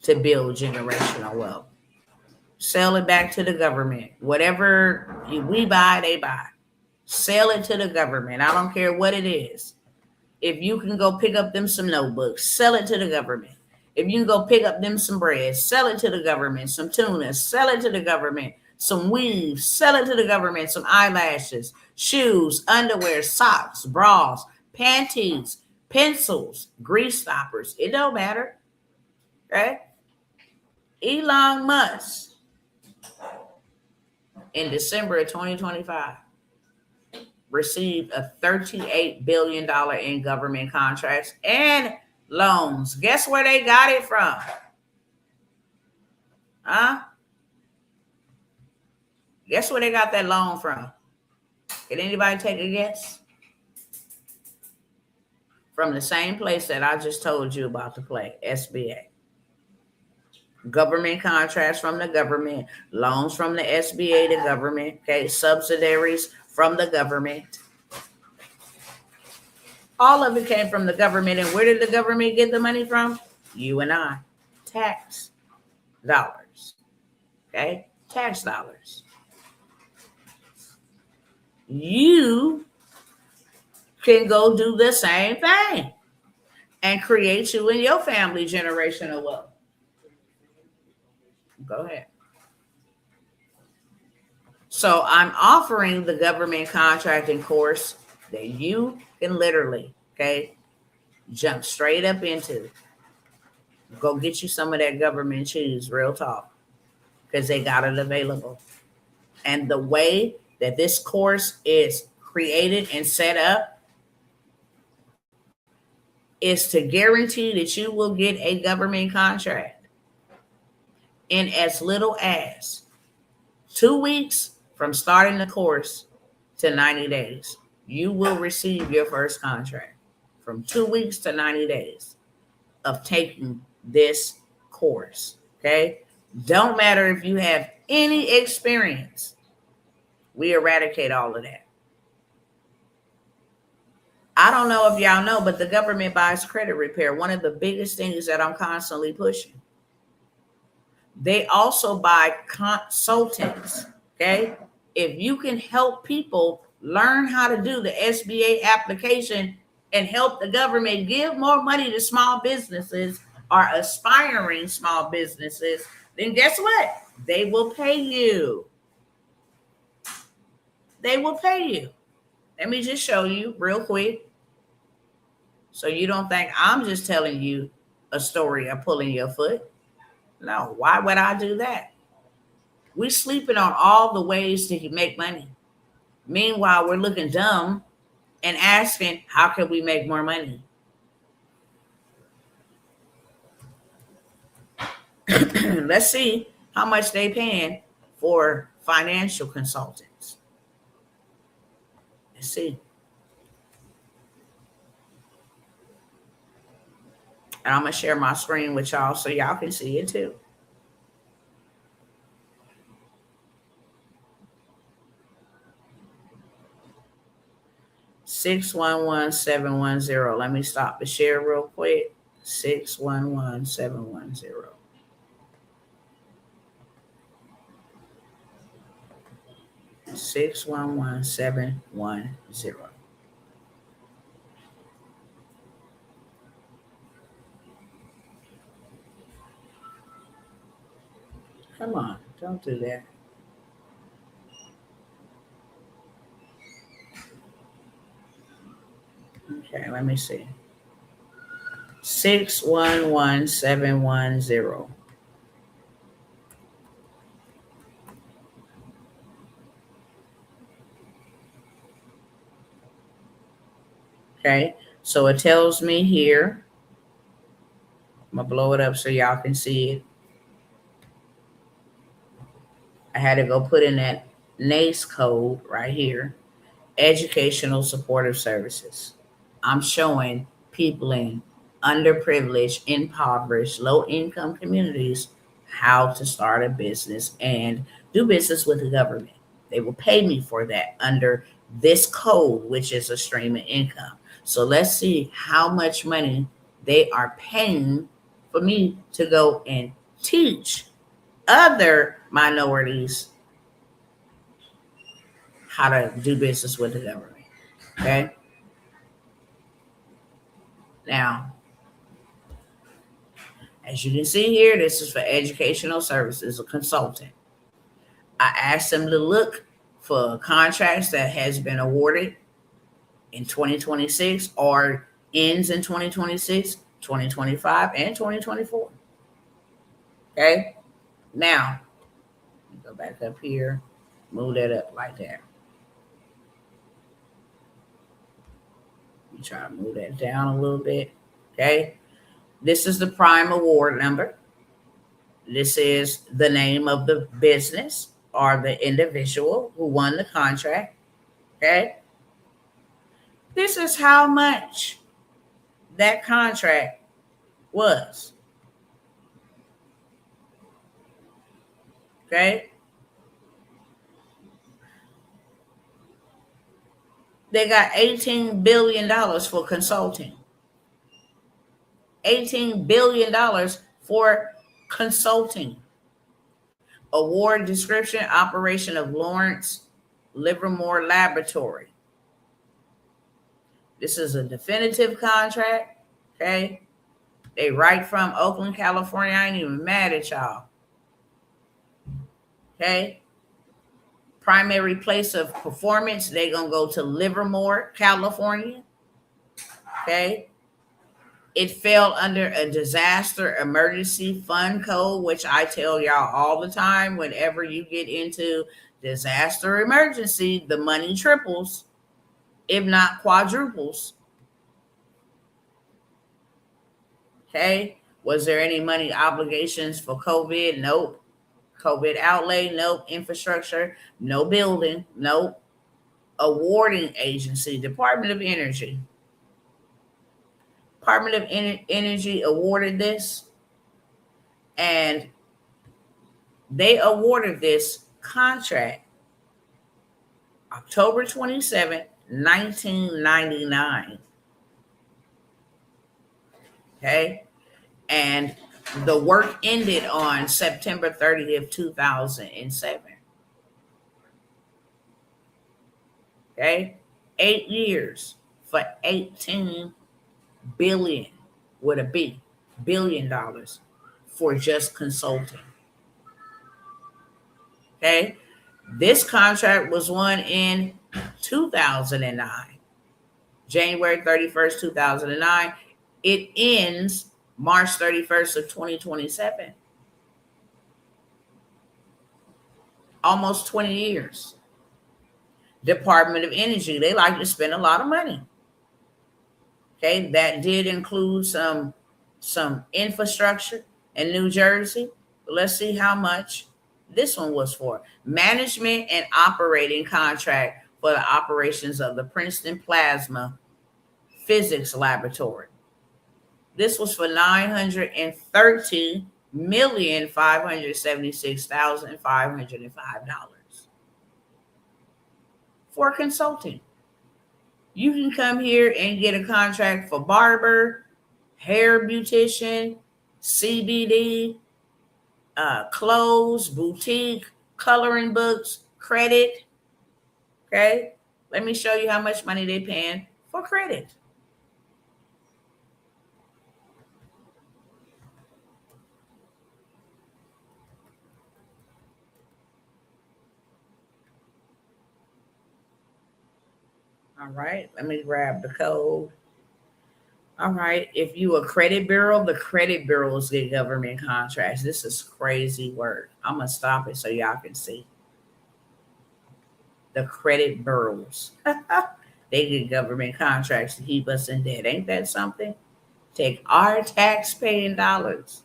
to build generational wealth. Sell it back to the government. Whatever we buy, they buy. Sell it to the government. I don't care what it is. If you can go pick up them some notebooks, sell it to the government. If you can go pick up them some bread, sell it to the government. Some tuna, sell it to the government. Some weave, sell it to the government. Some eyelashes, shoes, underwear, socks, bras, panties, pencils, grease stoppers. It don't matter. Right? Elon Musk in December of 2025 received a $38 billion in government contracts and loans. Guess where they got it from? Huh? Guess where they got that loan from? Can anybody take a guess? From the same place that I just told you about to play, SBA. Government contracts from the government, loans from the SBA to government, okay, subsidiaries from the government. All of it came from the government. And where did the government get the money from? You and I. Tax dollars. Okay? Tax dollars. You can go do the same thing and create you and your family generational wealth. Go ahead. So I'm offering the government contracting course that you can literally, okay, jump straight up into. Go get you some of that government cheese, real talk, because they got it available. And the way that this course is created and set up is to guarantee that you will get a government contract in as little as 2 weeks from starting the course to 90 days. You will receive your first contract from 2 weeks to 90 days of taking this course. Okay? Don't matter if you have any experience. We eradicate all of that. I don't know if y'all know, but the government buys credit repair. One of the biggest things that I'm constantly pushing. They also buy consultants, okay? If you can help people learn how to do the SBA application and help the government give more money to small businesses or aspiring small businesses, then guess what? They will pay you. They will pay you. Let me just show you real quick so you don't think I'm just telling you a story of pulling your foot. No, why would I do that? We're sleeping on all the ways to make money. Meanwhile, we're looking dumb and asking, how can we make more money? Let's see how much they paying for financial consultants. Let's see. And I'm going to share my screen with y'all so y'all can see it too. $611-710. Let me stop the share real quick. 611710. Six one one seven one zero. Come on, don't do that. Okay, let me see. 611710. Okay, so it tells me here. I'm gonna blow it up so y'all can see it. I had to go put in that NACE code right here. Educational supportive services. I'm showing people in underprivileged, impoverished, low income communities how to start a business and do business with the government. They will pay me for that under this code, which is a stream of income. So let's see how much money they are paying for me to go and teach other minorities how to do business with the government. Okay. Now, as you can see here, this is for educational services, a consultant. I asked them to look for contracts that has been awarded in 2026 or ends in 2026, 2025, and 2024. Okay. Now, go back up here, move that up like that. You try to move that down a little bit. Okay. This is the prime award number. This is the name of the business or the individual who won the contract. Okay. This is how much that contract was. Okay. They got $18 billion for consulting. $18 billion for consulting. Award description, operation of Lawrence Livermore Laboratory. This is a definitive contract. Okay. They write from Oakland, California. I ain't even mad at y'all. Okay. Primary place of performance, they're going to go to Livermore, California. Okay. It fell under a disaster emergency fund code, which I tell y'all all the time. Whenever you get into disaster emergency, the money triples, if not quadruples. Okay. Was there any money obligations for COVID? Nope. COVID outlay? Nope. Infrastructure? No. Building? Nope. Awarding agency, Department of Energy. Department of Energy awarded this, and they awarded this contract October 27th, 1999. Okay. And the work ended on September 30th, 2007. Okay. 8 years for 18 billion with a B, $1 billion for just consulting. Okay. This contract was won in 2009, January 31st, 2009. It ends March 31st of 2027. Almost 20 years. Department of Energy, they like to spend a lot of money. Okay, that did include some infrastructure in New Jersey. But let's see how much this one was for. Management and operating contract for the operations of the Princeton Plasma Physics Laboratory. This was for $930,576,505 for consulting. You can come here and get a contract for barber, hair beautician, CBD, clothes, boutique, coloring books, credit. Okay, let me show you how much money they paying for credit. All right, let me grab the code. All right, if you a credit bureau, the credit bureaus get government contracts. This is crazy work. I'm gonna stop it so y'all can see. The credit bureaus, they get government contracts to keep us in debt. Ain't that something? Take our tax paying dollars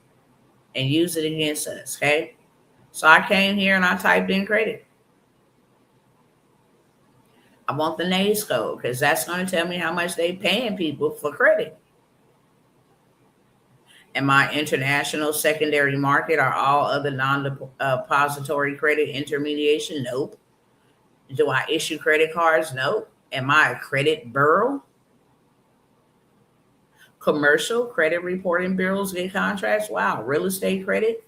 and use it against us. Okay, so I came here and I typed in credit. I want the NAICS code because that's going to tell me how much they paying people for credit. Am I international secondary market or all other non-depository credit intermediation? Nope. Do I issue credit cards? Nope. Am I a credit bureau? Commercial credit reporting bureaus get contracts? Wow. Real estate credit?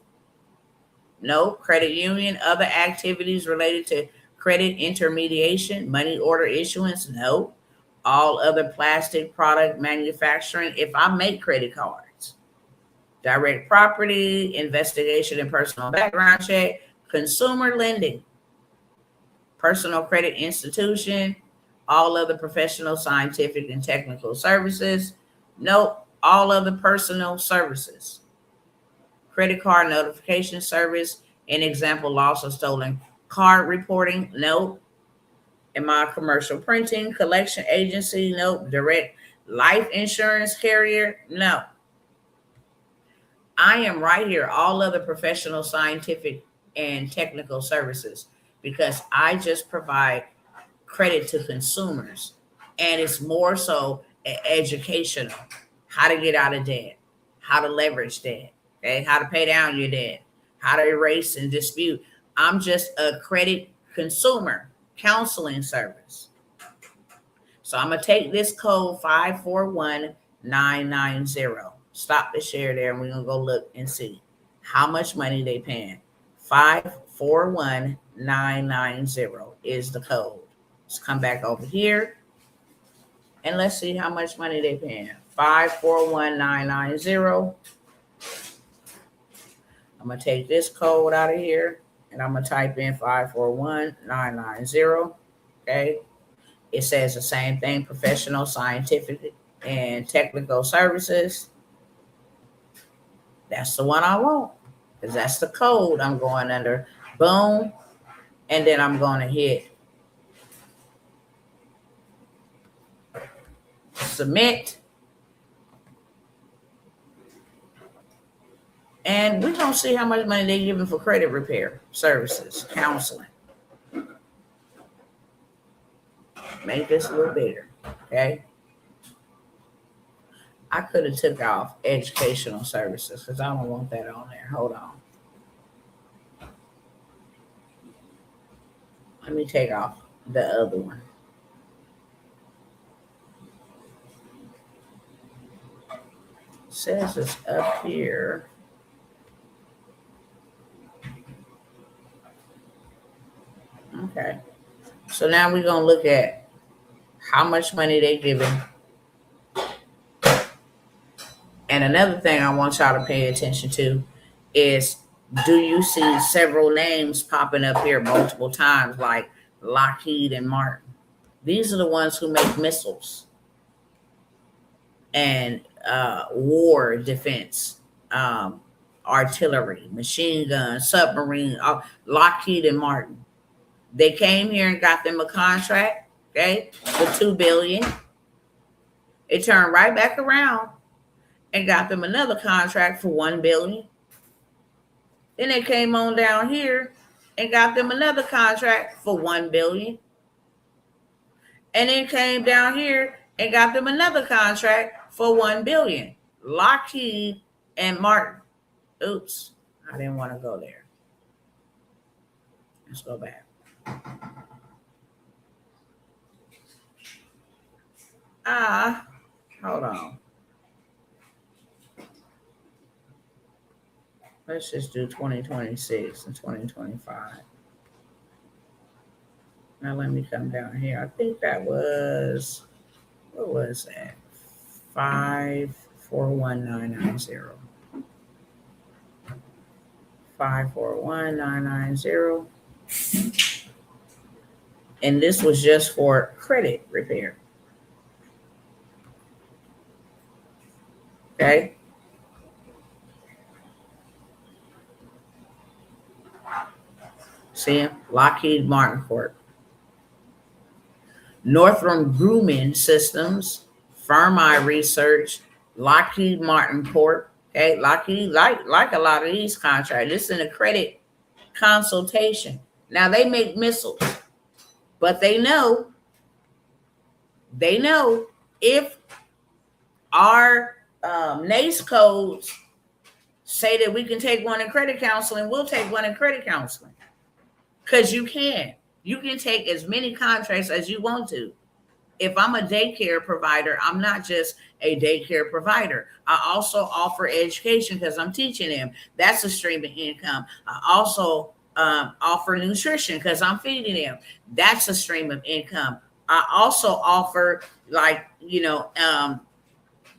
Nope. Credit union, other activities related to credit intermediation, money order issuance? Nope. All other plastic product manufacturing? If I make credit cards, direct property, investigation and personal background check, consumer lending, personal credit institution, all other professional, scientific, and technical services. Nope. All other personal services. Credit card notification service, an example, loss or stolen card reporting. Nope. Am I a commercial printing, collection agency? Nope. Direct life insurance carrier? No. I am right here, all other professional, scientific, and technical services, because I just provide credit to consumers. And it's more so educational, how to get out of debt, how to leverage debt, okay, how to pay down your debt, how to erase and dispute. I'm just a credit consumer counseling service. So I'm going to take this code 541990. Stop the share there and we're going to go look and see how much money they paying. 541990 is the code. Let's come back over here and let's see how much money they paying. 541990. I'm going to take this code out of here and I'm going to type in 541990. Okay. It says the same thing, professional, scientific, and technical services. That's the one I want because that's the code I'm going under. Boom. And then I'm going to hit submit. And we're going to see how much money they're giving for credit repair services, counseling. Make this a little bigger, okay? I could have took off educational services because I don't want that on there. Hold on. Let me take off the other one. It says it's up here. Okay. So now we're going to look at how much money they're giving. And another thing I want y'all to pay attention to is, do you see several names popping up here multiple times, like Lockheed and Martin? These are the ones who make missiles and war defense, artillery, machine guns, submarine, Lockheed and Martin. They came here and got them a contract, okay, for $2 billion. It turned right back around and got them another contract for $1 billion. Then they came on down here and got them another contract for $1 billion. And then came down here and got them another contract for $1 billion. Lockheed and Martin. Oops, I didn't want to go there. Let's go back. Hold on. Let's just do 2026 and 2025. Now let me come down here. I think that was, what was that? 541990. 541990. And this was just for credit repair. Okay. See, Lockheed Martin Corp. Northrop Grumman Systems, Firmi Research, Lockheed Martin Corp. Okay, Lockheed, like a lot of these contracts, this is a credit consultation. Now they make missiles, but they know if our NACE codes say that we can take one in credit counseling, we'll take one in credit counseling. Because you can take as many contracts as you want to. If I'm a daycare provider, I'm not just a daycare provider. I also offer education because I'm teaching them. That's a stream of income. I also offer nutrition because I'm feeding them. That's a stream of income. I also offer, like,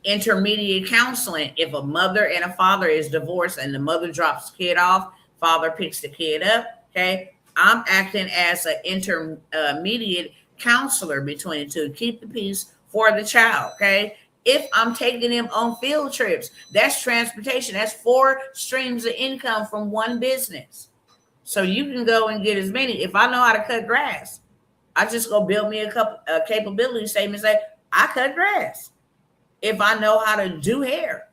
intermediate counseling. If a mother and a father is divorced and the mother drops the kid off, father picks the kid up. Okay, I'm acting as an intermediate counselor between the two, keep the peace for the child. Okay, if I'm taking them on field trips, that's transportation. That's 4 streams of income from one business. So you can go and get as many. If I know how to cut grass, I just go build me a capability statement, say I cut grass. If I know how to do hair,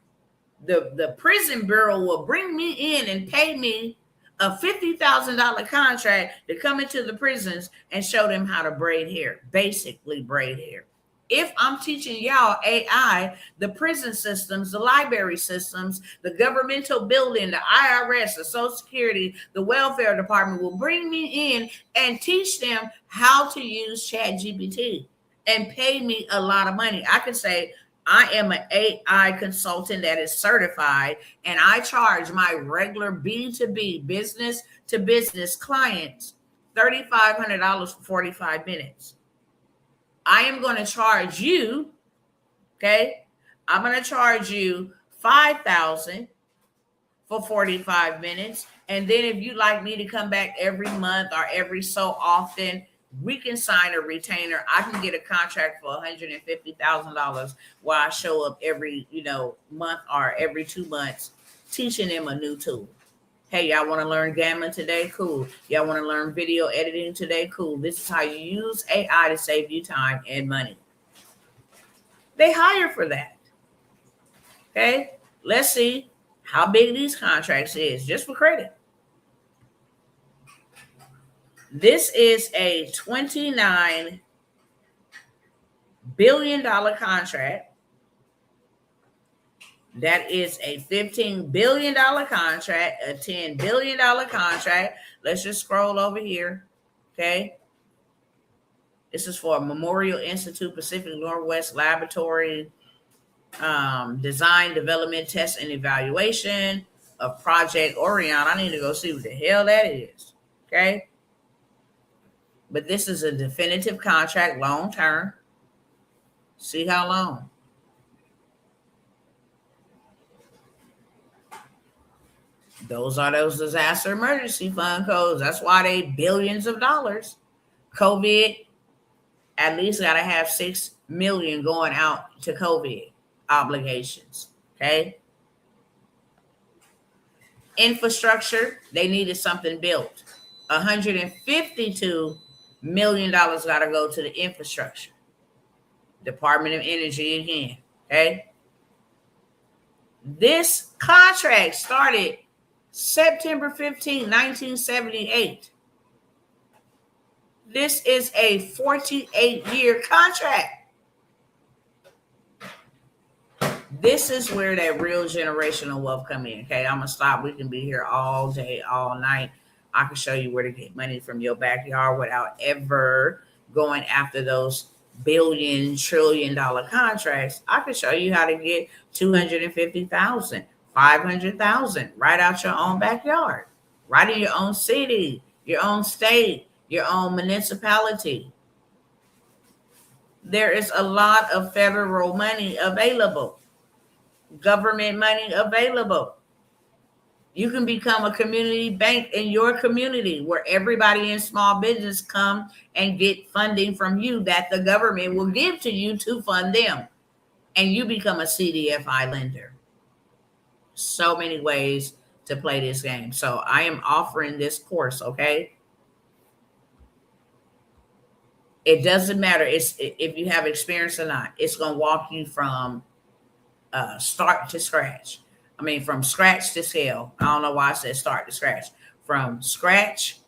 the prison bureau will bring me in and pay me a $50,000 contract to come into the prisons and show them how to braid hair, basically braid hair. If I'm teaching y'all AI, the prison systems, the library systems, the governmental building, the IRS, the Social Security, the welfare department will bring me in and teach them how to use ChatGPT and pay me a lot of money. I could say, I am an AI consultant that is certified, and I charge my regular B2B, business to business clients $3,500 for 45 minutes. I am going to charge you, okay? I'm going to charge you $5,000 for 45 minutes. And then if you'd like me to come back every month or every so often, we can sign a retainer. I can get a contract for $150,000 while I show up every, month or every 2 months, teaching them a new tool. Hey, y'all want to learn Gamma today? Cool. Y'all want to learn video editing today? Cool. This is how you use AI to save you time and money. They hire for that. Okay. Let's see how big these contracts is just for credit. This is a $29 billion contract. That is a $15 billion contract, a $10 billion contract. Let's just scroll over here. Okay. This is for Memorial Institute, Pacific Northwest Laboratory, Design, Development, Test, and Evaluation of Project Orion. I need to go see what the hell that is. Okay. But this is a definitive contract, long term. See how long. Those are those disaster emergency fund codes. That's why they billions of dollars. COVID, at least got to have 6 million going out to COVID obligations. Okay. Infrastructure, they needed something built. $152 million got to go to the infrastructure. Department of Energy again. Okay. This contract started September 15, 1978. This is a 48-year contract. This is where that real generational wealth come in. Okay, I'm gonna stop. We can be here all day, all night. I can show you where to get money from your backyard without ever going after those billion, trillion-dollar contracts. I can show you how to get $250,000 500,000 right out your own backyard, right in your own city, your own state, your own municipality. There is a lot of federal money available, government money available. You can become a community bank in your community where everybody in small business come and get funding from you that the government will give to you to fund them. And you become a CDFI lender. So many ways to play this game. So I am offering this course, okay? It doesn't matter if you have experience or not. It's going to walk you from start to scratch. I mean, from scratch to scale. I don't know why I said start to scratch. From scratch,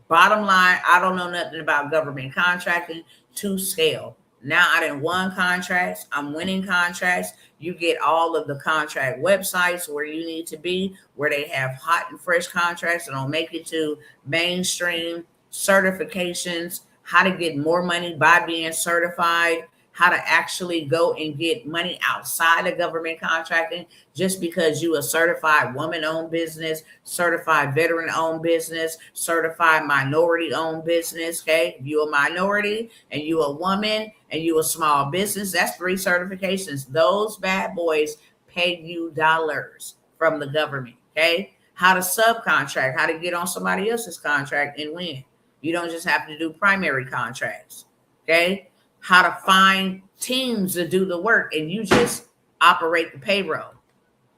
bottom line, I don't know nothing about government contracting, to scale. Now I done won contracts. I'm winning contracts. You get all of the contract websites where you need to be, where they have hot and fresh contracts and don't make it to mainstream certifications, how to get more money by being certified, how to actually go and get money outside of government contracting just because you a certified woman-owned business, certified veteran-owned business, certified minority-owned business, okay? If you a minority and you a woman and you a small business, that's 3 certifications. Those bad boys pay you dollars from the government, okay? How to subcontract, how to get on somebody else's contract and win. You don't just have to do primary contracts, okay? How to find teams to do the work and you just operate the payroll.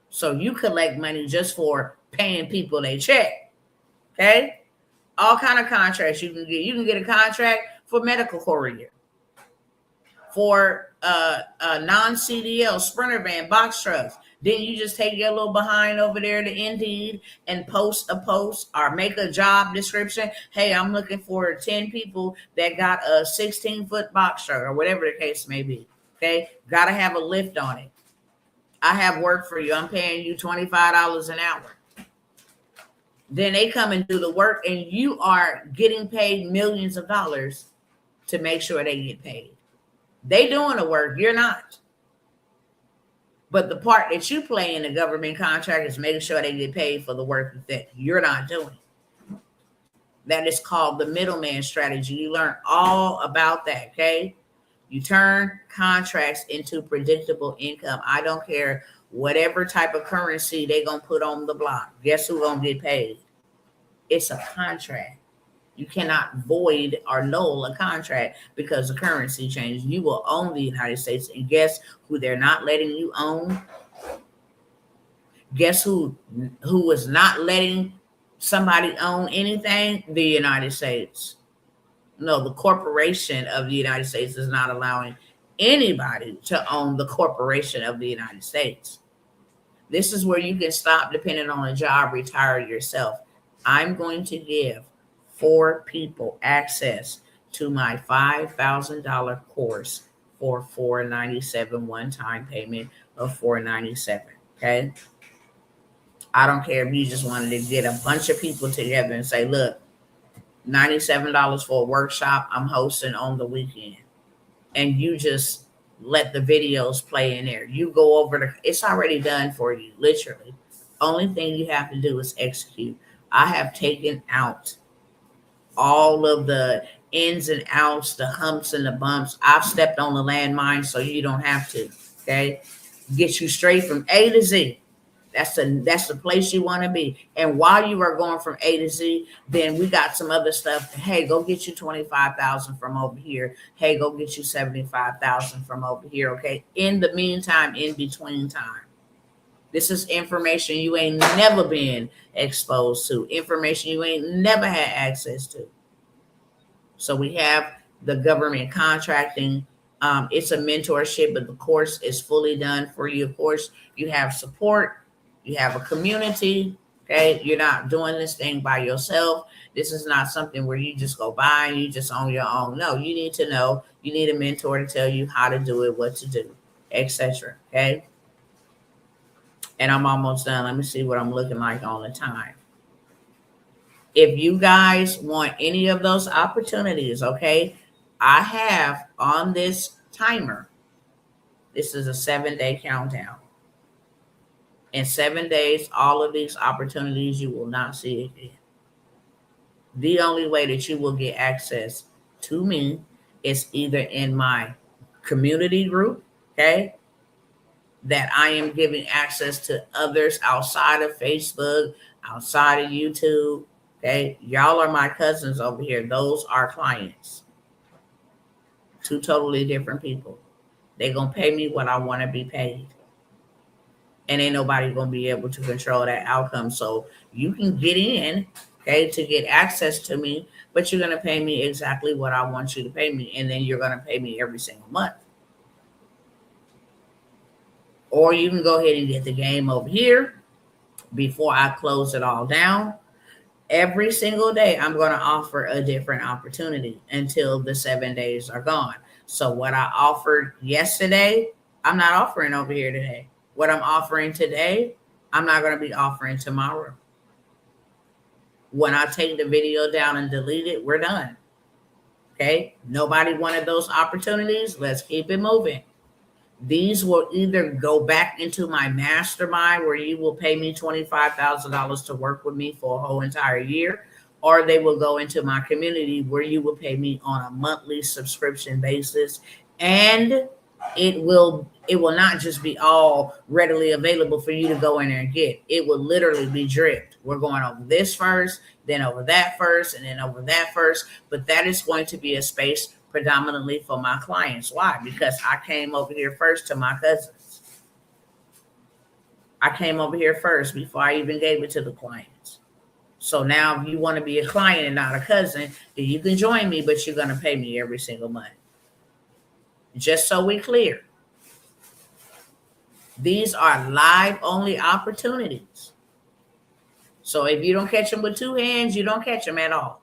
So you collect money just for paying people they check. Okay? All kind of contracts you can get. You can get a contract for medical courier, for non-CDL, Sprinter van, box trucks. Then you just take your little behind over there to Indeed and post a post or make a job description. Hey, I'm looking for 10 people that got a 16-foot box truck or whatever the case may be. Okay? Got to have a lift on it. I have work for you. I'm paying you $25 an hour. Then they come and do the work and you are getting paid millions of dollars to make sure they get paid. They doing the work, you're not. But the part that you play in the government contract is making sure they get paid for the work that you're not doing. That is called the middleman strategy. You learn all about that, okay? You turn contracts into predictable income. I don't care whatever type of currency they're going to put on the block. Guess who's going to get paid? It's a contract. You cannot void or null a contract because the currency changed. You will own the United States. And guess who they're not letting you own? Guess who is not letting somebody own anything? The United States. No, the corporation of the United States is not allowing anybody to own the corporation of the United States. This is where you can stop depending on a job, retire yourself. I'm going to give 4 people access to my $5,000 course for $497, one-time payment of $497. Okay. I don't care if you just wanted to get a bunch of people together and say, look, $97 for a workshop I'm hosting on the weekend. And you just let the videos play in there. You go over it's already done for you, literally. Only thing you have to do is execute. I have taken out all of the ins and outs, the humps and the bumps. I've stepped on the landmine so you don't have to, okay? Get you straight from A to Z. That's the place you want to be. And while you are going from A to Z, then we got some other stuff. Hey, go get you 25,000 from over here. Hey, go get you 75,000 from over here, okay? In the meantime, in between time. This is information you ain't never been exposed to, information you ain't never had access to. So we have the government contracting. It's a mentorship, but the course is fully done for you. Of course, you have support. You have a community. Okay. You're not doing this thing by yourself. This is not something where you just go by and you just on your own. No, you need to know. You need a mentor to tell you how to do it, what to do, etc. Okay. And I'm almost done. Let me see what I'm looking like on the time. If you guys want any of those opportunities, okay, I have on this timer, this is a 7-day countdown. In 7 days, all of these opportunities you will not see again. The only way that you will get access to me is either in my community group, okay, that I am giving access to others outside of Facebook, outside of YouTube, okay. Y'all are my cousins over here. Those are clients. Two totally different people. They gonna pay me what I want to be paid. And ain't nobody gonna be able to control that outcome. So you can get in, okay, to get access to me, but you're gonna pay me exactly what I want you to pay me, and then you're gonna pay me every single month. Or you can go ahead and get the game over here before I close it all down. Every single day, I'm going to offer a different opportunity until the 7 days are gone. So what I offered yesterday, I'm not offering over here today. What I'm offering today, I'm not going to be offering tomorrow. When I take the video down and delete it, we're done. Okay? Nobody wanted those opportunities. Let's keep it moving. These will either go back into my mastermind where you will pay me $25,000 to work with me for a whole entire year, or they will go into my community where you will pay me on a monthly subscription basis. And it will not just be all readily available for you to go in there and get. It will literally be dripped. We're going over this first, then over that first, and then over that first. But that is going to be a space predominantly for my clients. Why? Because I came over here first to my cousins. I came over here first before I even gave it to the clients. So now if you want to be a client and not a cousin, then you can join me, but you're going to pay me every single month. Just so we clear. These are live only opportunities. So if you don't catch them with two hands, you don't catch them at all.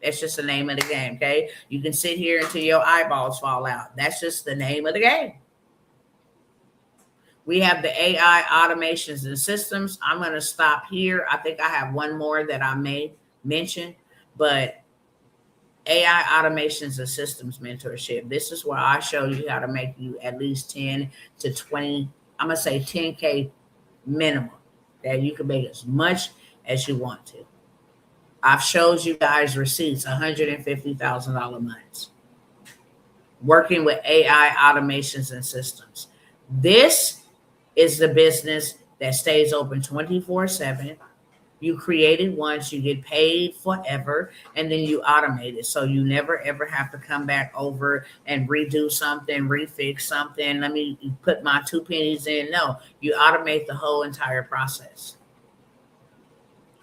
That's just the name of the game, okay? You can sit here until your eyeballs fall out. That's just the name of the game. We have the AI automations and systems. I'm going to stop here. I think I have one more that I may mention, but AI automations and systems mentorship. This is where I show you how to make you at least 10 to 20, I'm going to say 10K minimum, that you can make as much as you want to. I've showed you guys receipts, $150,000 months, working with AI automations and systems. This is the business that stays open 24/7. You create it once, you get paid forever, and then you automate it. So you never, ever have to come back over and redo something, refix something. Let me put my 2 pennies in. No, you automate the whole entire process.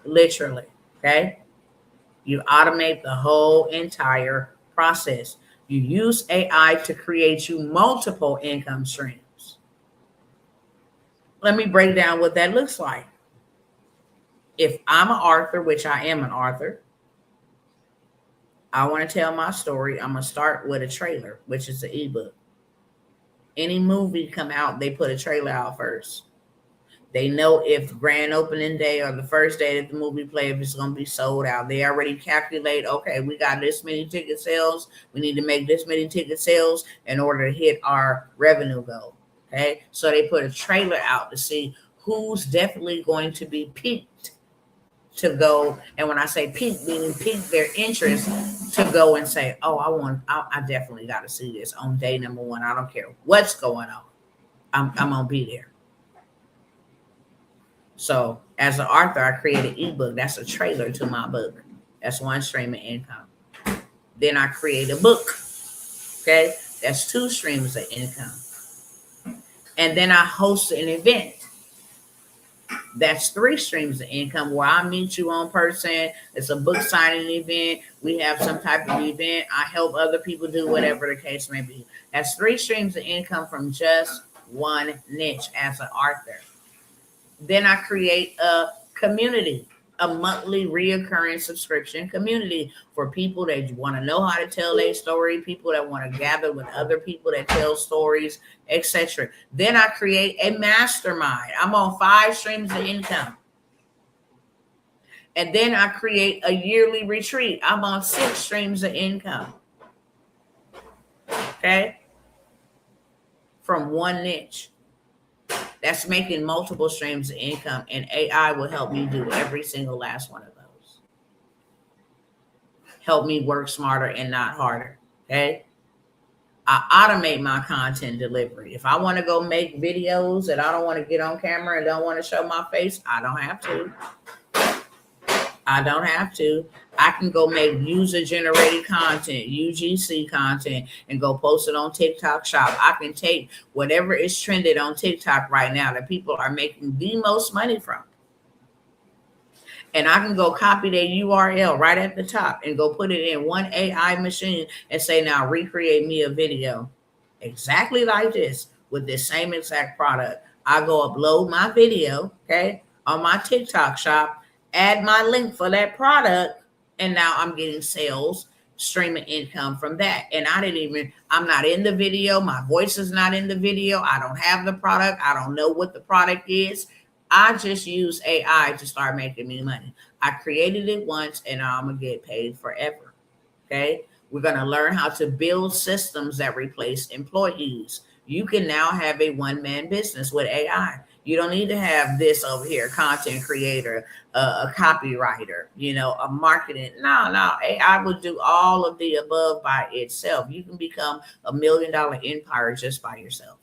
Literally, okay? You automate the whole entire process. You use AI to create you multiple income streams. Let me break down what that looks like. If I'm an author, which I am an author, I want to tell my story. I'm going to start with a trailer, which is an ebook. Any movie come out, they put a trailer out first. They know if grand opening day or the first day that the movie play, if it's going to be sold out. They already calculate, okay, we got this many ticket sales. We need to make this many ticket sales in order to hit our revenue goal. Okay, so they put a trailer out to see who's definitely going to be piqued to go. And when I say pique, meaning pique their interest to go and say, oh, I definitely got to see this on day number one. I don't care what's going on. I'm going to be there. So as an author, I created an ebook. That's a trailer to my book. That's one stream of income. Then I create a book. Okay. That's 2 streams of income. And then I host an event. That's 3 streams of income where I meet you in person. It's a book signing event. We have some type of event. I help other people do whatever the case may be. That's 3 streams of income from just one niche as an author. Then I create a community, a monthly reoccurring subscription community for people that want to know how to tell their story, people that want to gather with other people that tell stories, etc. Then I create a mastermind. I'm on 5 streams of income. And then I create a yearly retreat. I'm on 6 streams of income. Okay? From one niche. that's making multiple streams of income, and AI will help me do every single last one of those. Help me work smarter and not harder. Okay. I automate my content delivery. If I want to go make videos and I don't want to get on camera and don't want to show my face, I don't have to. I don't have to. I can go make user-generated content, UGC content, and go post it on TikTok Shop. I can take whatever is trended on TikTok right now that people are making the most money from, and I can go copy their URL right at the top and go put it in one AI machine and say, now recreate me a video exactly like this with this same exact product. I go upload my video, okay, on my TikTok Shop, add my link for that product, and now I'm getting sales, streaming income from that. And I'm not in the video. My voice is not in the video. I don't have the product. I don't know what the product is. I just use AI to start making me money. I created it once and I'm going to get paid forever. Okay. We're going to learn how to build systems that replace employees. You can now have a one-man business with AI. You don't need to have this over here, content creator, a copywriter, a marketing. No. AI will do all of the above by itself. You can become $1 million empire just by yourself.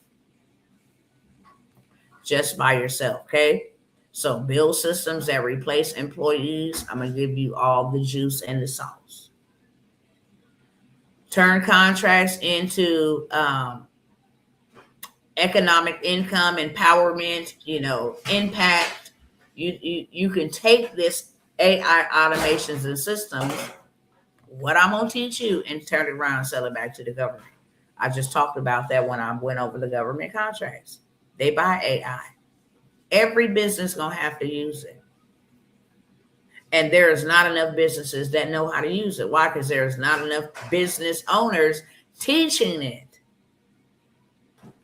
Okay? So build systems that replace employees. I'm going to give you all the juice and the sauce. Turn contracts into economic income, empowerment, impact. You can take this AI automations and systems, what I'm going to teach you, and turn it around and sell it back to the government. I just talked about that when I went over the government contracts. They buy AI. Every business going to have to use it. And there is not enough businesses that know how to use it. Why? Because there's not enough business owners teaching it.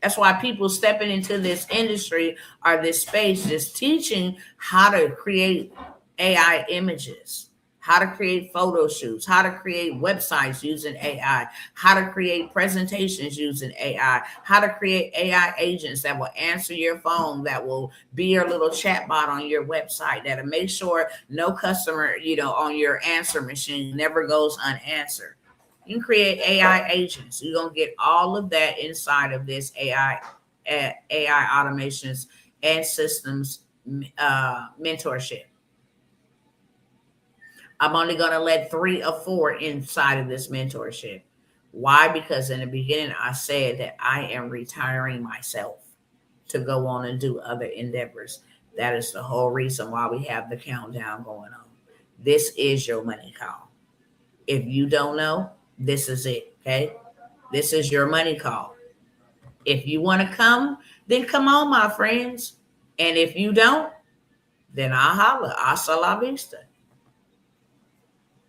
That's why people stepping into this industry or this space just teaching how to create AI images, how to create photo shoots, how to create websites using AI, how to create presentations using AI, how to create AI agents that will answer your phone, that will be your little chat bot on your website, that'll make sure no customer, on your answer machine never goes unanswered. You can create AI agents. You're going to get all of that inside of this AI automations and systems mentorship. I'm only going to let 3 or 4 inside of this mentorship. Why? Because in the beginning, I said that I am retiring myself to go on and do other endeavors. That is the whole reason why we have the countdown going on. This is your money call. If you don't know, this is it, okay? This is your money call. If you want to come, then come on, my friends. And if you don't, then I'll holler. Hasta la vista.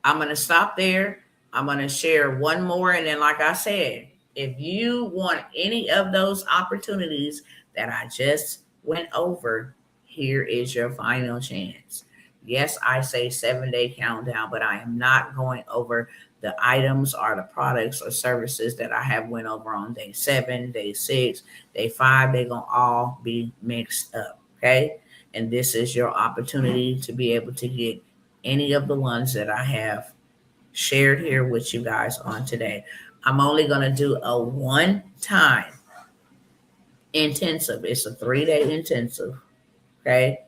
I'm going to stop there. I'm going to share one more. And then, like I said, if you want any of those opportunities that I just went over, here is your final chance. Yes, I say 7-day countdown, but I am not going over the items or the products or services that I have went over on day 7, day 6, day 5. They're going to all be mixed up, okay? And this is your opportunity to be able to get any of the ones that I have shared here with you guys on today. I'm only going to do a one-time intensive. It's a 3-day intensive, okay?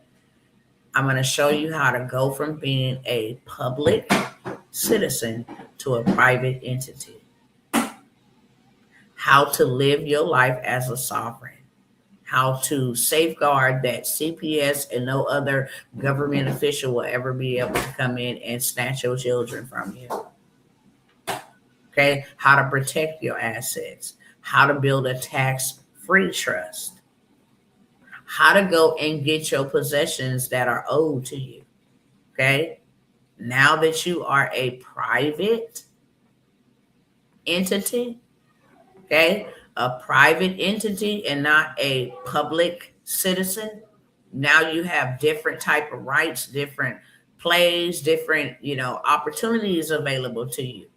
I'm going to show you how to go from being a public citizen to a private entity. How to live your life as a sovereign. How to safeguard that CPS and no other government official will ever be able to come in and snatch your children from you. Okay, how to protect your assets. How to build a tax-free trust. How to go and get your possessions that are owed to you. Okay, now that you are a private entity, okay, a private entity and not a public citizen, now you have different type of rights, different plays, different, opportunities available to you.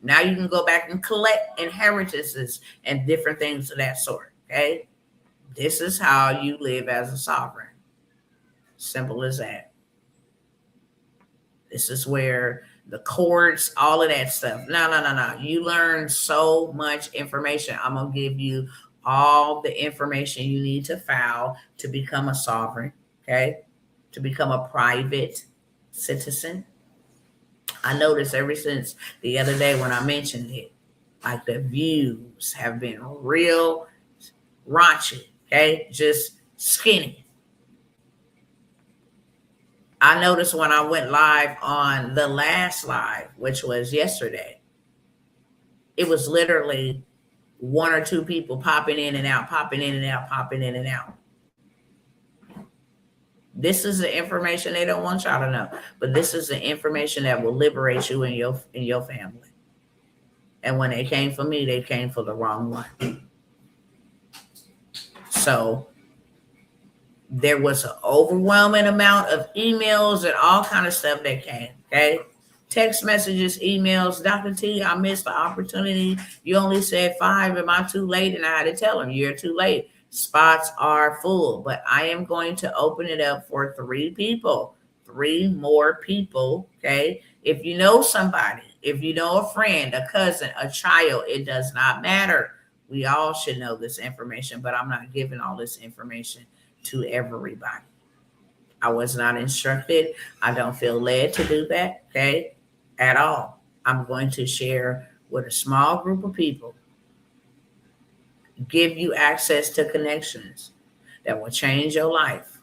Now you can go back and collect inheritances and different things of that sort, okay? This is how you live as a sovereign. Simple as that. This is where the courts, all of that stuff. No. You learn so much information. I'm going to give you all the information you need to file to become a sovereign, okay? To become a private citizen. I noticed ever since the other day when I mentioned it, like the views have been real raunchy, okay? Just skinny. I noticed when I went live on the last live, which was yesterday, it was literally one or two people popping in and out, popping in and out, popping in and out. This is the information they don't want y'all to know, but this is the information that will liberate you and your family. And when they came for me, they came for the wrong one. So there was an overwhelming amount of emails and all kind of stuff that came, okay? Text messages, emails. Dr. T, I missed the opportunity. You only said 5. Am I too late? And I had to tell them, you're too late. Spots are full, but I am going to open it up for 3 people, 3 more people, okay? If you know somebody, if you know a friend, a cousin, a child, it does not matter. We all should know this information, but I'm not giving all this information to everybody. I was not instructed. I don't feel led to do that, okay, at all. I'm going to share with a small group of people, give you access to connections that will change your life,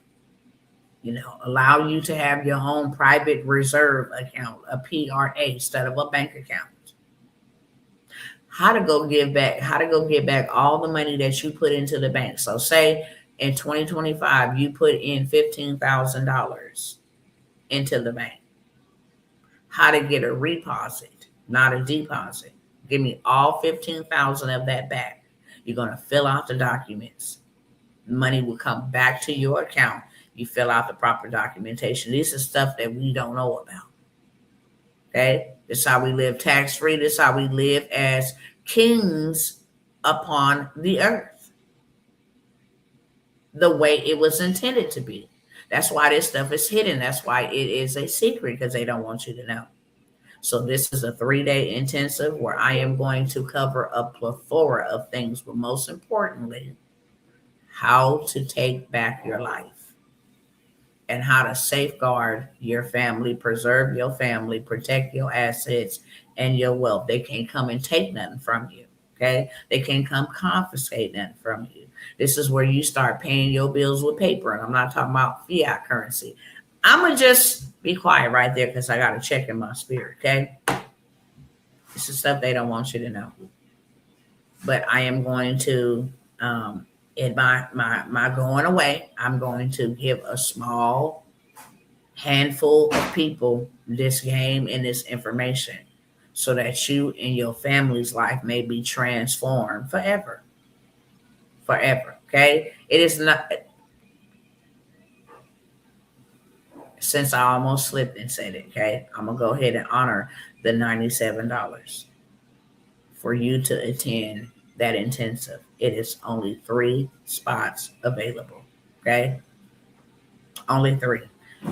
allow you to have your own private reserve account, a PRA, instead of a bank account. How to go get back all the money that you put into the bank. So say in 2025, you put in $15,000 into the bank. How to get a reposit, not a deposit. Give me all 15,000 of that back. You're going to fill out the documents. Money will come back to your account. You fill out the proper documentation. This is stuff that we don't know about. Okay? This is how we live tax-free. This is how we live as kings upon the earth, the way it was intended to be. That's why this stuff is hidden. That's why it is a secret, because they don't want you to know. So this is a 3-day intensive where I am going to cover a plethora of things, but most importantly, how to take back your life and how to safeguard your family, preserve your family, protect your assets and your wealth. They can't come and take nothing from you, okay? They can't come confiscate nothing from you. This is where you start paying your bills with paper, and I'm not talking about fiat currency. I'm going to just be quiet right there because I got to check in my spirit, okay? This is stuff they don't want you to know. But I am going to, in my going away, I'm going to give a small handful of people this game and this information so that you and your family's life may be transformed forever. Forever, okay? It is not... Since I almost slipped and said it, okay, I'm going to go ahead and honor the $97 for you to attend that intensive. It is only 3 spots available, okay? Only 3.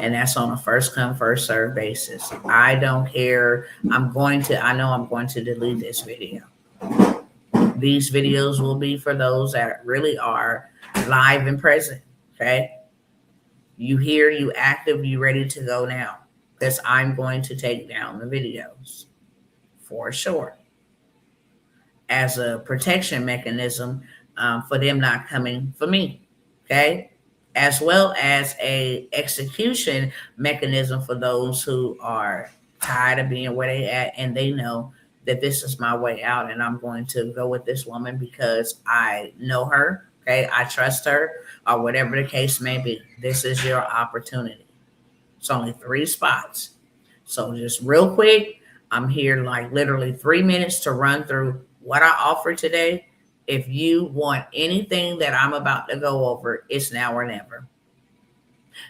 And that's on a first come, first serve basis. I don't care. I know I'm going to delete this video. These videos will be for those that really are live and present, okay? You here, you active, you ready to go now. Because I'm going to take down the videos for sure. As a protection mechanism for them not coming for me, okay? As well as a execution mechanism for those who are tired of being where they at and they know that this is my way out and I'm going to go with this woman because I know her, okay? I trust her, or whatever the case may be. This is your opportunity. It's only 3 spots. So just real quick, I'm here like literally 3 minutes to run through what I offer today. If you want anything that I'm about to go over, it's now or never.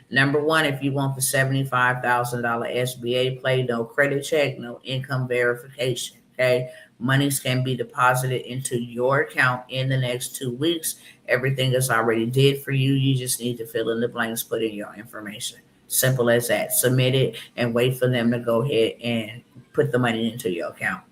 Number 1, if you want the $75,000 SBA play, no credit check, no income verification, okay? Monies can be deposited into your account in the next 2 weeks Everything is already did for you. You just need to fill in the blanks, put in your information. Simple as that. Submit it and wait for them to go ahead and put the money into your account.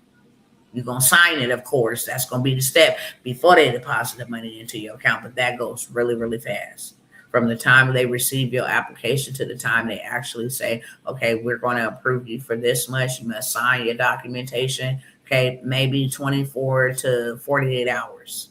You're going to sign it, of course. That's going to be the step before they deposit the money into your account. But that goes really, really fast. From the time they receive your application to the time they actually say, okay, we're going to approve you for this much. You must sign your documentation. Okay, maybe 24 to 48 hours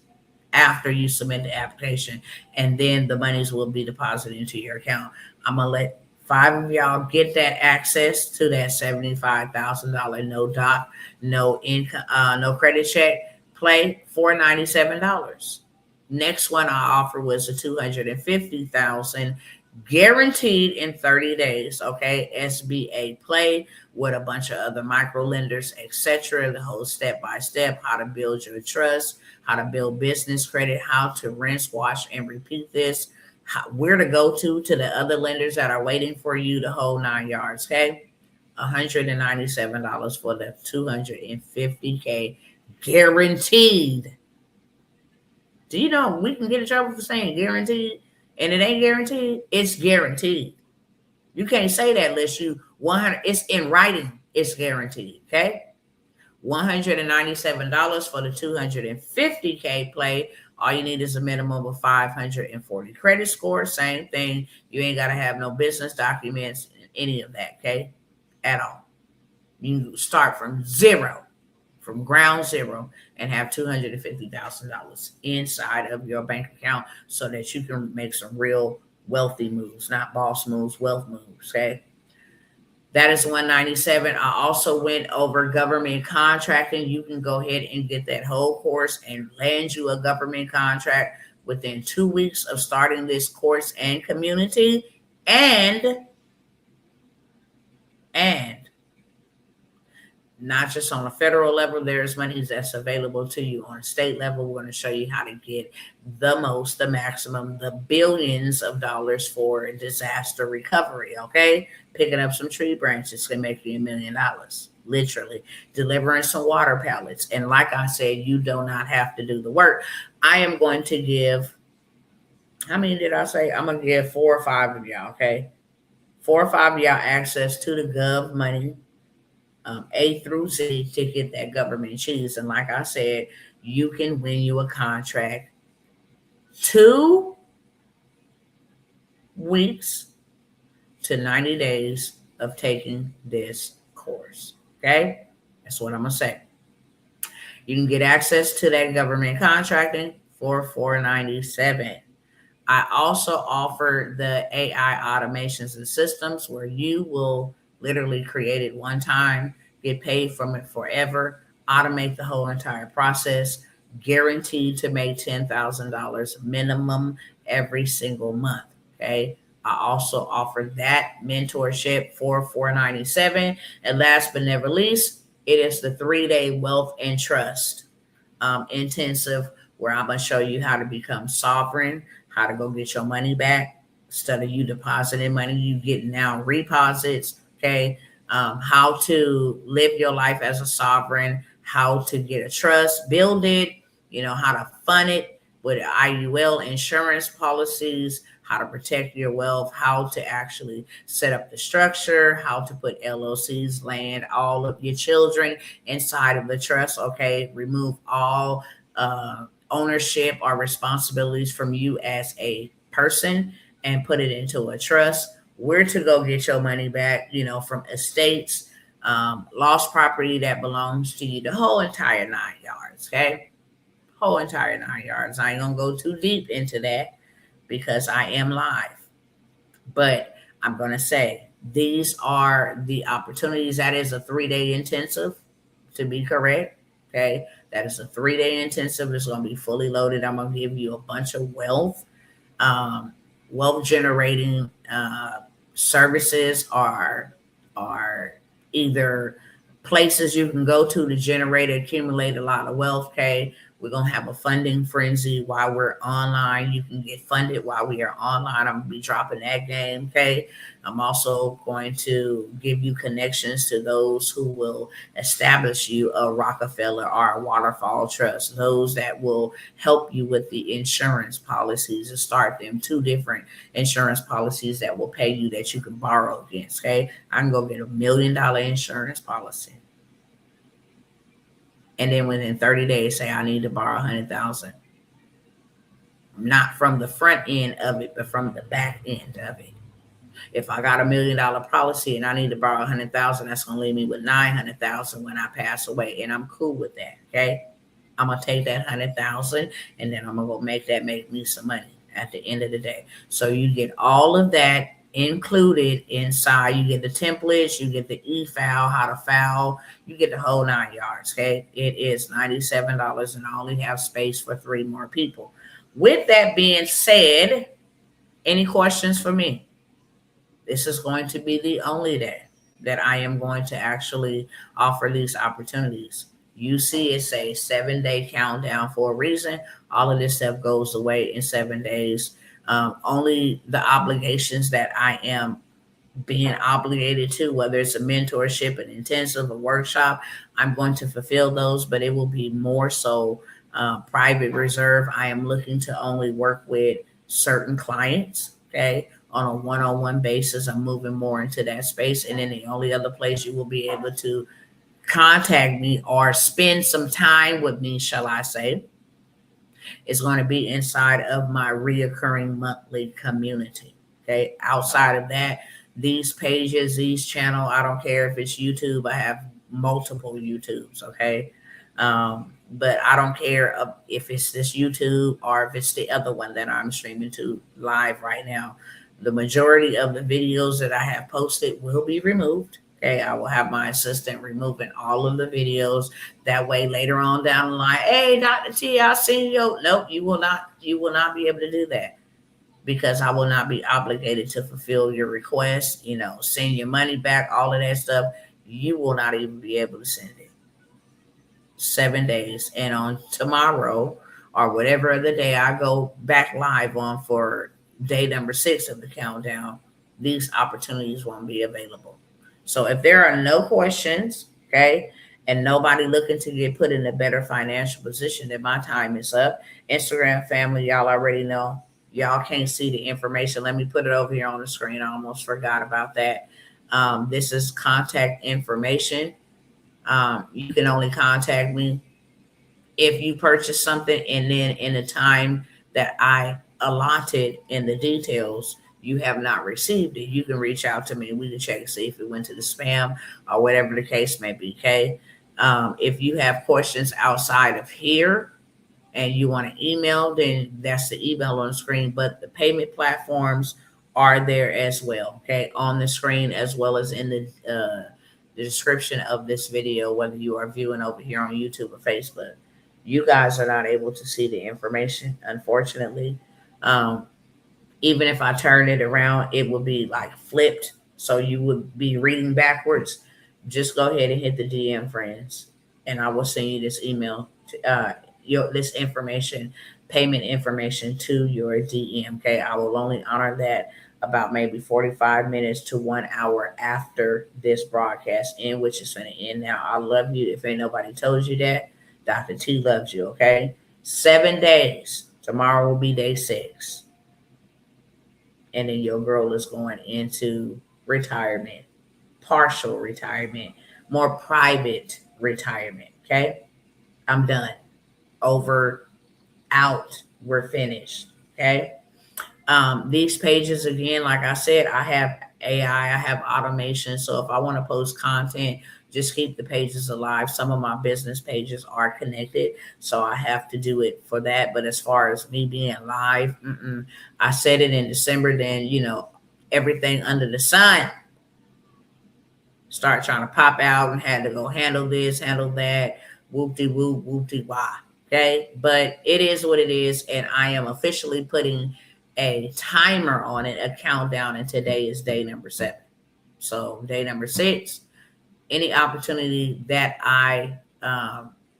after you submit the application. And then the monies will be deposited into your account. I'm going to let 5 of y'all get that access to that $75,000 no doc, no income, no credit check play for $97. Next one I offer was a $250,000 guaranteed in 30 days. Okay, SBA play with a bunch of other micro lenders, etc. The whole step by step, how to build your trust, how to build business credit, how to rinse, wash, and repeat this, where to go to the other lenders that are waiting for you, the whole 9 yards. Okay, $197 for the $250K guaranteed. Do you know we can get in trouble for saying guaranteed, and it ain't guaranteed? It's guaranteed. You can't say that unless you 100. It's in writing. It's guaranteed. Okay, $197 for the $250K play. All you need is a minimum of 540 credit score. Same thing. You ain't gotta have no business documents, any of that. Okay, at all. You start from zero, from ground zero, and have $250,000 inside of your bank account so that you can make some real wealthy moves, not boss moves, wealth moves. Okay, that is $197. I also went over government contracting. You can go ahead and get that whole course and land you a government contract within 2 weeks of starting this course and community. And not just on a federal level, there's money that's available to you on a state level. We're going to show you how to get the most, the maximum, the billions of dollars for disaster recovery. Okay, picking up some tree branches can make you $1 million, literally. Delivering some water pallets, and like I said, you do not have to do the work. I am going to give, how many did I say? I'm going to give 4 or 5 of y'all. Okay, 4 or 5 of y'all access to the gov money, A through Z, to get that government cheese. And like I said, you can win you a contract 2 weeks to 90 days of taking this course. Okay, that's what I'm gonna say. You can get access to that government contracting for $497. I also offer the AI automations and systems where you will literally create it one time, get paid from it forever, automate the whole entire process, guaranteed to make $10,000 minimum every single month. Okay, I also offer that mentorship for $497. And last but never least, it is the 3-day wealth and trust intensive, where I'm going to show you how to become sovereign, how to go get your money back. Instead of you depositing money, you get now reposits. Okay, how to live your life as a sovereign, how to get a trust, build it, how to fund it with IUL insurance policies, how to protect your wealth, how to actually set up the structure, how to put LLCs, land all of your children inside of the trust. Okay, remove all ownership or responsibilities from you as a person and put it into a trust. Where to go get your money back, from estates, lost property that belongs to you, the whole entire 9 yards. Okay, whole entire 9 yards. I ain't gonna go too deep into that because I am live, but I'm gonna say these are the opportunities. That is a 3-day intensive, to be correct. Okay, that is a 3-day intensive. It's gonna be fully loaded. I'm gonna give you a bunch of wealth generating services are either places you can go to generate, accumulate a lot of wealth. Okay, We're going to have a funding frenzy while we're online. You can get funded while we are online. I'm going to be dropping that game, okay? I'm also going to give you connections to those who will establish you a Rockefeller or a Waterfall Trust, those that will help you with the insurance policies and start them. Two different insurance policies that will pay you that you can borrow against, okay? I can go get $1 million insurance policy. And then within 30 days, say I need to borrow 100,000. Not from the front end of it, but from the back end of it. If I got $1 million policy and I need to borrow 100,000, that's gonna leave me with 900,000 when I pass away, and I'm cool with that. Okay, I'm gonna take that 100,000 and then I'm gonna go make me some money at the end of the day. So you get all of that included inside. You get the templates, you get the e-file, how to file, you get the whole 9 yards. Okay, it is $97 and I only have space for 3 more people. With that being said, any questions for me? This is going to be the only day that I am going to actually offer these opportunities. You see, it's a 7-day countdown for a reason. All of this stuff goes away in 7 days. Only the obligations that I am being obligated to, whether it's a mentorship, an intensive, a workshop, I'm going to fulfill those, but it will be more so private reserve. I am looking to only work with certain clients, okay, on a one-on-one basis. I'm moving more into that space. And then the only other place you will be able to contact me or spend some time with me, shall I say, is going to be inside of my reoccurring monthly community. Okay. Outside of that, these pages, these channel, I don't care if it's YouTube. I have multiple YouTubes. Okay. But I don't care if it's this YouTube or if it's the other one that I'm streaming to live right now. The majority of the videos that I have posted will be removed. Okay, I will have my assistant removing all of the videos. That way, later on down the line, hey, Dr. T, I seen you. Nope, you will not. You will not be able to do that because I will not be obligated to fulfill your request. Send your money back, all of that stuff. You will not even be able to send it. 7 days, and on tomorrow or whatever other day I go back live on for day number 6 of the countdown, these opportunities won't be available. So if there are no questions, okay, and nobody looking to get put in a better financial position, then my time is up. Instagram family, y'all already know. Y'all can't see the information. Let me put it over here on the screen. I almost forgot about that. This is contact information. You can only contact me if you purchase something, and then in the time that I allotted in the details, you have not received it. You can reach out to me. We can check and see if it went to the spam or whatever the case may be. Okay. If you have questions outside of here and you want to email, then that's the email on the screen. But the payment platforms are there as well. Okay. On the screen as well as in the description of this video, whether you are viewing over here on YouTube or Facebook. You guys are not able to see the information, unfortunately. Even if I turn it around, it will be like flipped. So you would be reading backwards. Just go ahead and hit the DM, friends, and I will send you this email, this information, payment information to your DM. Okay, I will only honor that about maybe 45 minutes to 1 hour after this broadcast end, which is going to end now. I love you. If ain't nobody told you that, Dr. T loves you. Okay, 7 days. Tomorrow will be day 6. And then your girl is going into retirement, partial retirement, more private retirement. Okay, I'm done. Over, out, we're finished. Okay. These pages, again, like I said, I have AI, I have automation. So if I want to post content, just keep the pages alive. Some of my business pages are connected, so I have to do it for that. But as far as me being live, I said it in December, then, everything under the sun start trying to pop out and had to go handle this, handle that, whoop-de-whoop, whoop-de-wah. Okay, but it is what it is, and I am officially putting a timer on it, a countdown, and today is day number 7. So day number 6, any opportunity that I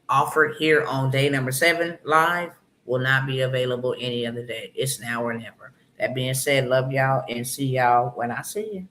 offered here on day number 7 live will not be available any other day. It's now or never. That being said, love y'all and see y'all when I see you.